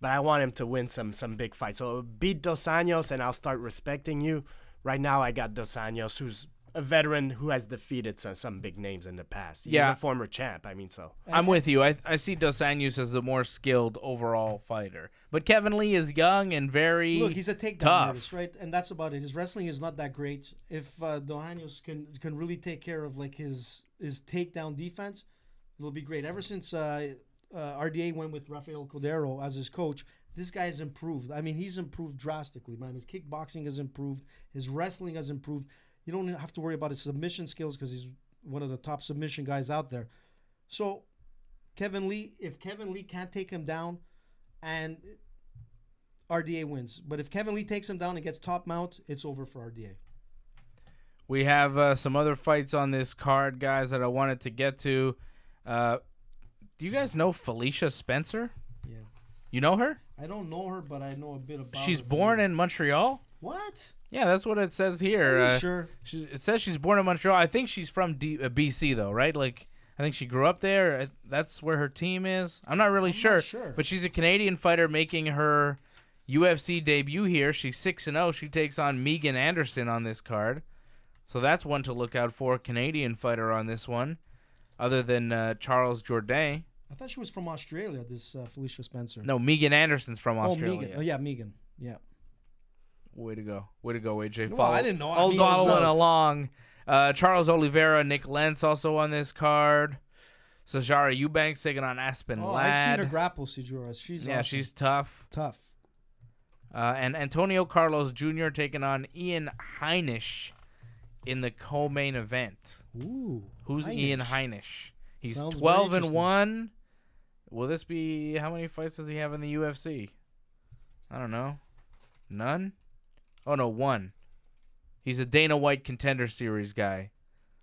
but I want him to win some big fights. So beat Dos Anjos, and I'll start respecting you. Right now, I got Dos Anjos, who's a veteran who has defeated some big names in the past. He's a former champ. I'm with you. I see Dos Anjos as the more skilled overall fighter. But Kevin Lee is young and very Look, he's a takedown tough. artist, right? And that's about it. His wrestling is not that great. If Dos Anjos can really take care of like his takedown defense, it'll be great. Ever since RDA went with Rafael Cordero as his coach, this guy has improved. I mean, he's improved drastically, man. His kickboxing has improved. His wrestling has improved. You don't have to worry about his submission skills because he's one of the top submission guys out there. So, Kevin Lee, if Kevin Lee can't take him down, and RDA wins. But if Kevin Lee takes him down and gets top mount, it's over for RDA. We have some other fights on this card, guys, that I wanted to get to. Do you guys know Felicia Spencer? Yeah. You know her? I don't know her, but I know a bit about She's her. born in Montreal? What? Yeah, that's what it says here. Are you sure? It says she's born in Montreal. I think she's from BC, though, right? Like, I think she grew up there. That's where her team is. I'm not really sure. Not sure. But she's a Canadian fighter making her UFC debut here. She's 6-0. She takes on Megan Anderson on this card. So that's one to look out for. Canadian fighter on this one, other than Charles Jourdain. I thought she was from Australia, this Felicia Spencer. No, Megan Anderson's from Australia. Megan. Oh, yeah, Megan. Yeah. Way to go, AJ. Well, I didn't know. I mean, Following along. Charles Oliveira, Nick Lentz also on this card. Sijara Eubanks taking on Aspen Ladd. I've seen her grapple, Sijara. She's awesome. She's tough. Tough. And Antonio Carlos Jr. taking on Ian Heinisch in the co-main event. Ooh. Who's Heinisch. Ian Heinisch? He's Sounds 12-1. Will this be, how many fights does he have in the UFC? I don't know. None? Oh, no, 1. He's a Dana White Contender Series guy.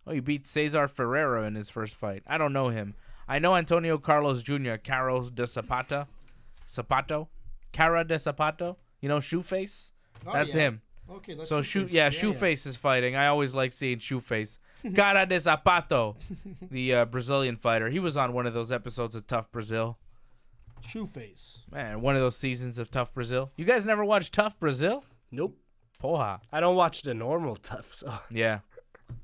Oh, he beat Cesar Ferreira in his first fight. I don't know him. I know Antonio Carlos Jr., Carlos de Zapato. Cara de Zapato. You know, Shoeface? That's him. Okay, that's so Shoeface is fighting. I always like seeing Shoeface. Cara de Zapato, the Brazilian fighter. He was on one of those episodes of Tough Brazil. Shoeface. Man, one of those seasons of Tough Brazil. You guys never watched Tough Brazil? Nope. Poha. I don't watch the normal Tough, so. Yeah,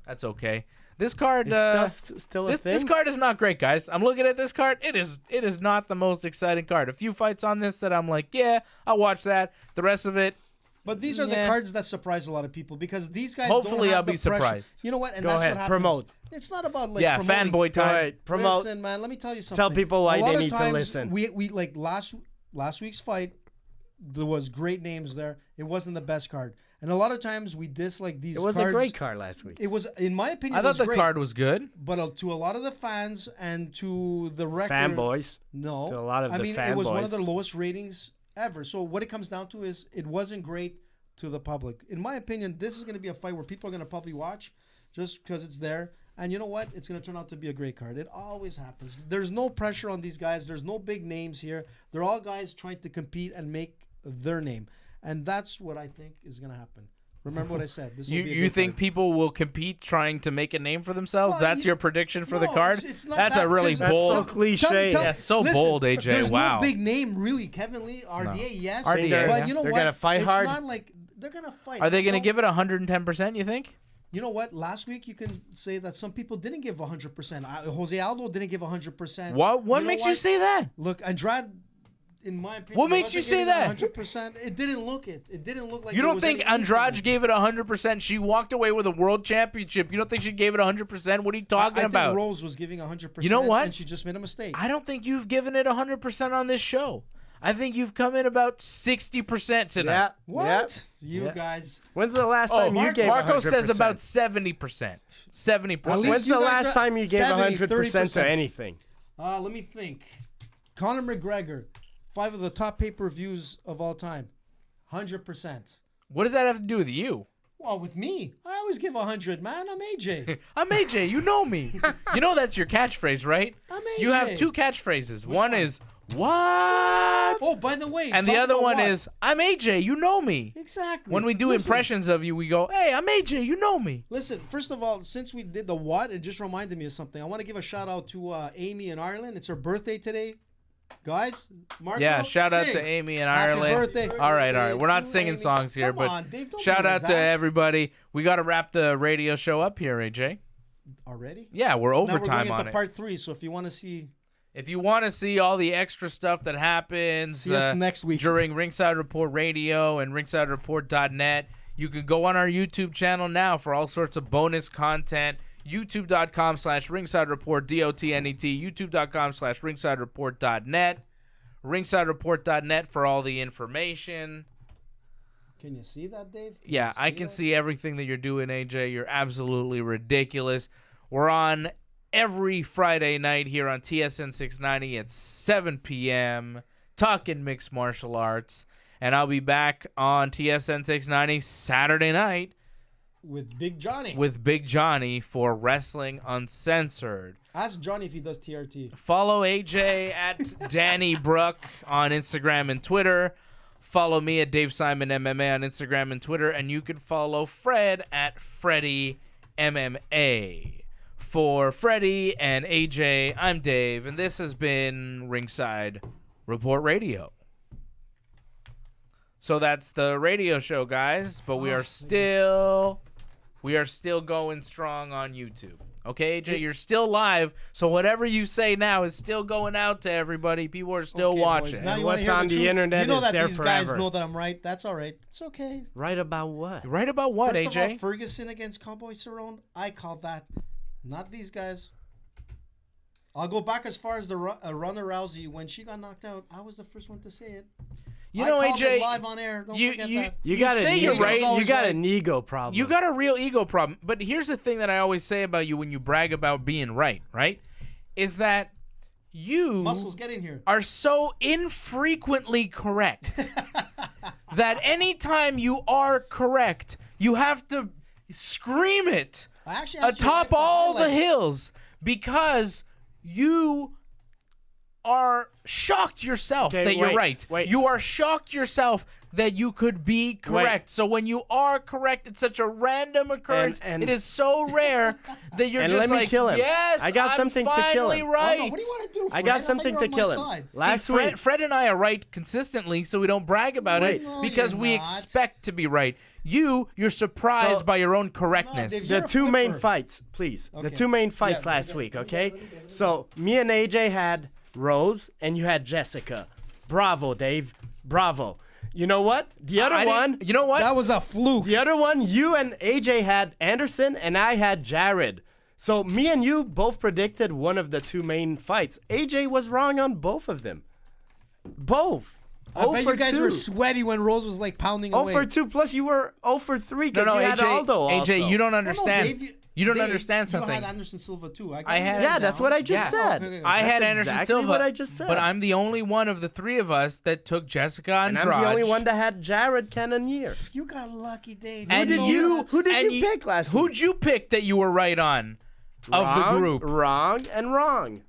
that's okay. This card, Is Tough still a thing? This card is not great, guys. I'm looking at this card. It is not the most exciting card. A few fights on this that I'm like, yeah, I'll watch that. The rest of it. But these are the cards that surprise a lot of people because these guys Hopefully don't have I'll be the pressure. surprised. You know what? And Go that's ahead, what happens. promote. It's not about like promoting. Fanboy time. Right, promote. Listen, man, let me tell you something. Tell people why A lot they of need to times listen. We like last week's fight, there was great names there. It wasn't the best card. And a lot of times we dislike these cards. It was a great card last week. It was, in my opinion, I thought the great. card was good. But to a lot of the fans and to the record, Fanboys. no. To a lot of the it was one of fanboys. the lowest ratings ever. So what it comes down to is it wasn't great to the public. In my opinion, this is going to be a fight where people are going to probably watch just because it's there. And you know what? It's going to turn out to be a great card. It always happens. There's no pressure on these guys. There's no big names here. They're all guys trying to compete and make their name. And that's what I think is going to happen. Remember what I said. This will You be a you good think fight. people will compete trying to make a name for themselves? Well, That's you- your prediction for the No, card? it's not That's that, a really because- bold. so cliche. Yeah, so bold, AJ. There's Wow. no big name really. Kevin Lee, RDA, yes. RDA, but yeah. you know They're what? gonna fight it's hard. Not like they're gonna fight. Are they You going to know- give it 110%, you think? You know what? Last week you can say that some people didn't give 100%. Jose Aldo didn't give 100%. What You know makes you say that? Look, Andrade, in my opinion, What makes you say that? 100%. It didn't look it. It didn't look like. You there don't was think any influence. Andrade gave it 100%? She walked away with a world championship. You don't think she gave it 100%? What are you talking I about? think Rose was giving 100%. You know what? And she just made a mistake. I don't think you've given it 100% on this show. I think you've come in about 60% tonight. Yeah. What? Yeah. You Yeah. guys. When's the last Oh, time you gave Marco 100%? says about 70%. 70%. At least When's you the guys last are time you gave 70, 100% 30%. to anything? Let me think. Conor McGregor, 5 of the top pay-per-views of all time. 100%. What does that have to do with you? Well, with me, I always give 100, man. I'm AJ. I'm AJ. You know me. You know that's your catchphraise, right? I'm You have AJ. 2 catchphrases. One one? is, what? Oh, by the way. And the talk other about one what? is, I'm AJ. You know me. Exactly. When we do Listen, impressions of you, we go, hey, I'm AJ. You know me. Listen, first of all, since we did the what, it just reminded me of something. I want to give a shout out to Amy in Ireland. It's her birthday today. Guys, Marco, Yeah, shout out sing. to Amy in Happy Ireland. birthday. All right. We're not to singing Amy. songs here, Come but on, Dave, don't shout be out like to that. everybody. We got to wrap the radio show up here, AJ. Already? Yeah, we're Now we're overtime going on into it. part 3, so if you want to see... If you want to see all the extra stuff that happens See us next week. during Ringside Report Radio and ringsidereport.net, you can go on our YouTube channel now for all sorts of bonus content. YouTube.com/ringsidereport, DOTNET, YouTube.com/ringsidereport.net, ringsidereport.net for all the information. Can you see that, Dave? Yeah, I can see everything that you're doing, AJ. You're absolutely ridiculous. We're on every Friday night here on TSN 690 at 7 p.m. talking mixed martial arts. And I'll be back on TSN 690 Saturday night With Big Johnny. with Big Johnny for Wrestling Uncensored. Ask Johnny if he does TRT. Follow AJ at Danny Brook on Instagram and Twitter. Follow me at Dave Simon MMA on Instagram and Twitter. And you can follow Fred at Freddy MMA. For Freddie and AJ, I'm Dave, and this has been Ringside Report Radio. So that's the radio show, guys, but we are still going strong on YouTube. Okay, AJ, you're still live, so whatever you say now is still going out to everybody. People are still Okay, watching. boys, now you What's wanna hear on the truth? internet you know is that there these guys forever. know that I'm right. That's all right. It's okay. Right about what? Right about what, First AJ? of all, Ferguson against Cowboy Cerrone, I called that. Not these guys. I'll go back as far as the Ronda Rousey. When she got knocked out, I was the first one to say it. You know, I called AJ, it live on air. Don't forget that. You got say an you're ego. right. You got right. an ego problem. You got a real ego problem. But here's the thing that I always say about you when you brag about being right? Is that you Muscles, get in here. are so infrequently correct that anytime you are correct, you have to scream it I actually asked your atop wife to all the highlight it. hills because you are shocked yourself Okay, that you're wait, right. wait. You are shocked yourself that you could be correct. So when you are correct, it's such a random occurrence. And- it is so rare that you're And just let me like, kill him. yes, I got I'm something to kill finally him. right. Oh, no, what do you want to do? I Fred? got thought something you to were on kill my him. side. Last See, week, Fred and I are right consistently, so we don't brag about Wait. it No, because you're we not. expect to be right. You're surprised So- by your own correctness. Dave, the You're a two main flipper. fights, please. The Okay. two main fights Yeah, last week, okay? So me and AJ had Rose, and you had Jessica. Bravo, Dave. Bravo. You know what? The other I one. didn't- you know what? That was a fluke. The other one, you and AJ had Anderson, and I had Jared. So me and you both predicted one of the two main fights. AJ was wrong on both of them. Both. I bet you guys were sweaty when Rose was like pounding away. 0 for 2, plus you were 0 for 3 no, because you had AJ, Aldo also. AJ, you don't No, no, understand. Dave, you don't Dave, understand something. You had Anderson Silva too. I had- Yeah, that's what I just Yeah. said. Okay. I had That's Anderson exactly Silva, what I just said. but I'm the only one of the three of us that took Jessica And Andrade. I'm the only one that had Jared Cannonier. You got lucky, Dave. And did you, who did and you pick last Who'd week? you pick that you were right on of the Wrong, group? Wrong and wrong.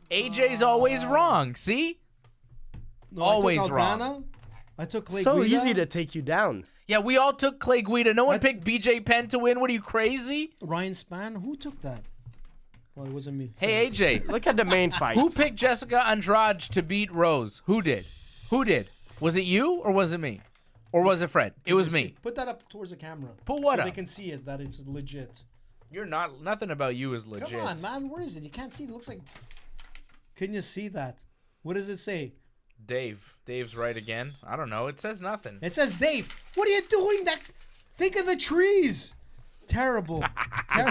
AJ's always wrong. See? No, always I took wrong. Aldana. I took Clay So Guida. easy to take you down. Yeah, we all took Clay Guida. No one picked BJ Penn to win. What are you, crazy? Ryan Spann. Who took that? Well, it wasn't me. Hey, AJ. Look at the main fights. Who picked Jessica Andrade to beat Rose? Who did? Who did? Was it you or was it me? Or was it Fred? It was me. Put that up towards the camera. Put what so up? they can see it, that it's legit. You're not. Nothing about you is legit. Come on, man. Where is it? You can't see. It looks like. Can you see that? What does it say? Dave. Dave's right again. I don't know. It says nothing. It says Dave. What are you doing? Think of the trees. Terrible.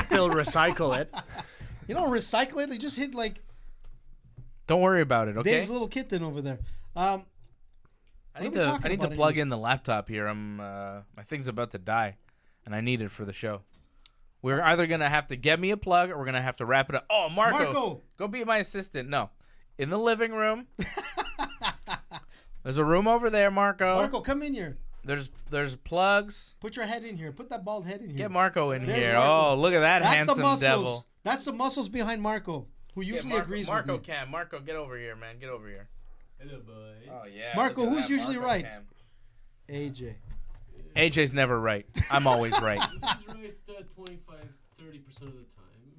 Still recycle it. You don't recycle it. They just hit like Don't worry about it, okay? Dave's little kitten over there. I need to plug in the laptop here. My thing's about to die, and I need it for the show. We're either gonna have to get me a plug, or we're gonna have to wrap it up. Oh, Marco, go be my assistant. No, in the living room. There's a room over there, Marco. Marco, come in here. There's plugs. Put your head in here. Put that bald head in here. Get Marco in There's here. Marco. Oh, look at that That's handsome the muscles. devil. That's the muscles behind Marco, who usually agrees Marco with me. Cam. Marco, get over here, man. Get over here. Hello, boys. Oh yeah. Marco, look at who's that usually Marco right? Cam. AJ. AJ's never right. I'm always right. He's right 25, 30% of the time.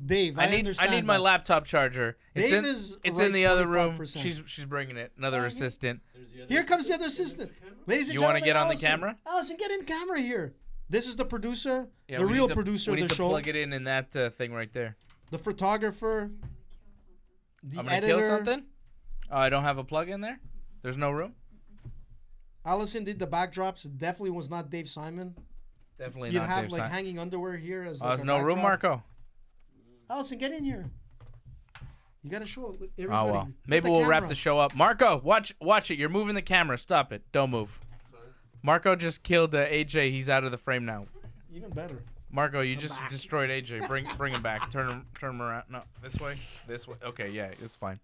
Dave, I understand need my that. laptop charger. It's Dave in is it's right in the other room. 25%. She's bringing it. Another assistant. There's the other Here comes the other assistant. assistant. Ladies and You gentlemen, wanna get on the Allison. camera? Allison, get in camera here. This is the producer, Yeah, the we real need to- producer we of need the to show, plug it in that thing right there. the photographer, the I'm gonna editor. kill something. Oh, I don't have a plug in there. There's no room. Allison did the backdrops. It definitely was not Dave Simon. Definitely You'd not have Dave like Simon. hanging underwear here as Oh, like there's a no room, backdrop. Marco. Allison, get in here. You gotta show everybody. Oh well. Put Maybe the we'll wrap camera. the show up. Marco, watch it. You're moving the camera. Stop it. Don't move. Marco just killed AJ. He's out of the frame now. Even better. Marco, you just destroyed AJ. Bring him back. Turn him around. No, this way. This way. Okay, yeah, it's fine.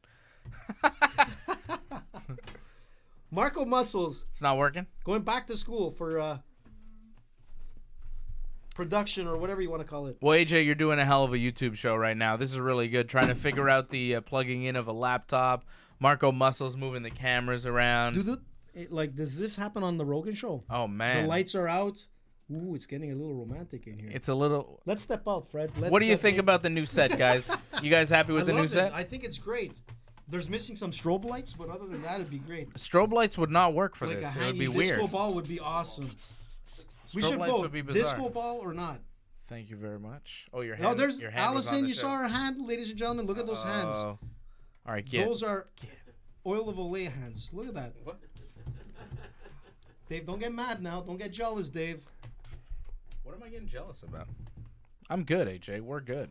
Marco Muscles It's not working. going back to school for production or whatever you want to call it. Well, AJ, you're doing a hell of a YouTube show right now. This is really good. Trying to figure out the plugging in of a laptop. Marco Muscles moving the cameras around. Does this happen on the Rogan show? Oh man, The lights are out. Ooh, it's getting a little romantic in here. it's a little. Let's step out, Fred. What do you think about the new set, guys? You guys happy with the new set? I think it's great. There's missing some strobe lights, but other than that, it'd be great. Strobe lights would not work for Like this. a It would be hanging weird. disco ball would be awesome. We Strobe should lights vote. would be bizarre. Disco ball or not? Thank you very much. Oh, your hand. Oh, there's your hand was on Allison. the You show. saw her hand, ladies and gentlemen. Look at those hands. All right, get. Those are oil of Olay hands. Look at that. What? Dave, don't get mad now. Don't get jealous, Dave. What am I getting jealous about? I'm good, AJ. We're good.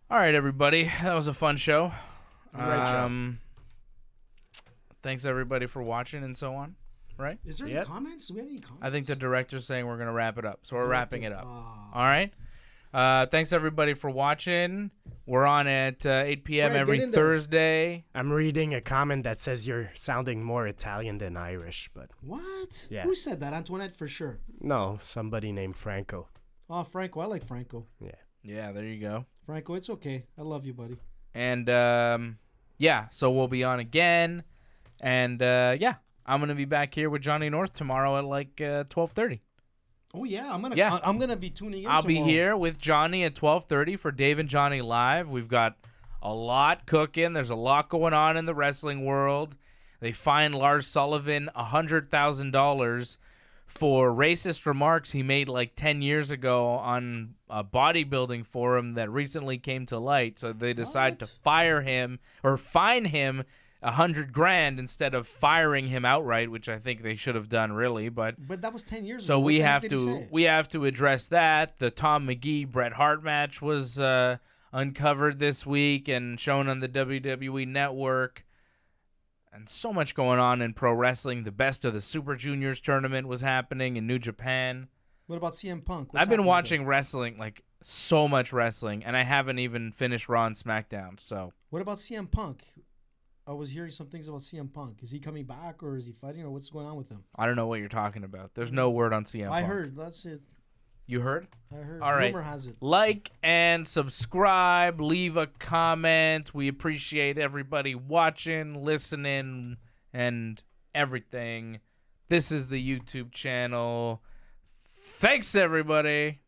All right, everybody. That was a fun show. Great show. Thanks everybody for watching and so on. Right? Is there Yep. any comments? Do we have any comments? I think the director's saying we're gonna wrap it up, so we're wrapping it up. Ah. All right. Thanks everybody for watching. We're on at 8 p.m. Fred, every get in there. Thursday. I'm reading a comment that says you're sounding more Italian than Irish, but What? Yeah. Who said that? Antoinette for sure. no, somebody named Franco. Oh, Franco. I like Franco. Yeah. Yeah, there you go. Franco, it's okay. I love you, buddy. And yeah, so we'll be on again. And yeah, I'm gonna be back here with Johnny North tomorrow at like 12:30. Oh yeah, I'm Yeah. gonna be tuning in. I'll be tomorrow. here with Johnny at 12:30 for Dave and Johnny Live. We've got a lot cooking. There's a lot going on in the wrestling world. They fined Lars Sullivan $100,000 for racist remarks he made like 10 years ago on a bodybuilding forum that recently came to light. So they decided to What? fire him or fine him $100,000 instead of firing him outright, which I think they should have done really. But But that was 10 years so ago. What we the heck have did he to say? address that. The Tom McGee Bret Hart match was uncovered this week and shown on the WWE Network. And so much going on in pro wrestling. The best of the Super Juniors tournament was happening in New Japan. What about CM Punk? What's I've been happening watching wrestling, like so much wrestling, and I haven't even finished Raw and SmackDown. So there? What about CM Punk? I was hearing some things about CM Punk. Is he coming back or is he fighting or what's going on with him? I don't know what you're talking about. There's no word on CM I Punk. heard. That's it. You heard? I heard. All right. Rumor has it. Like and subscribe, leave a comment. We appreciate everybody watching, listening, and everything. This is the YouTube channel. Thanks, everybody.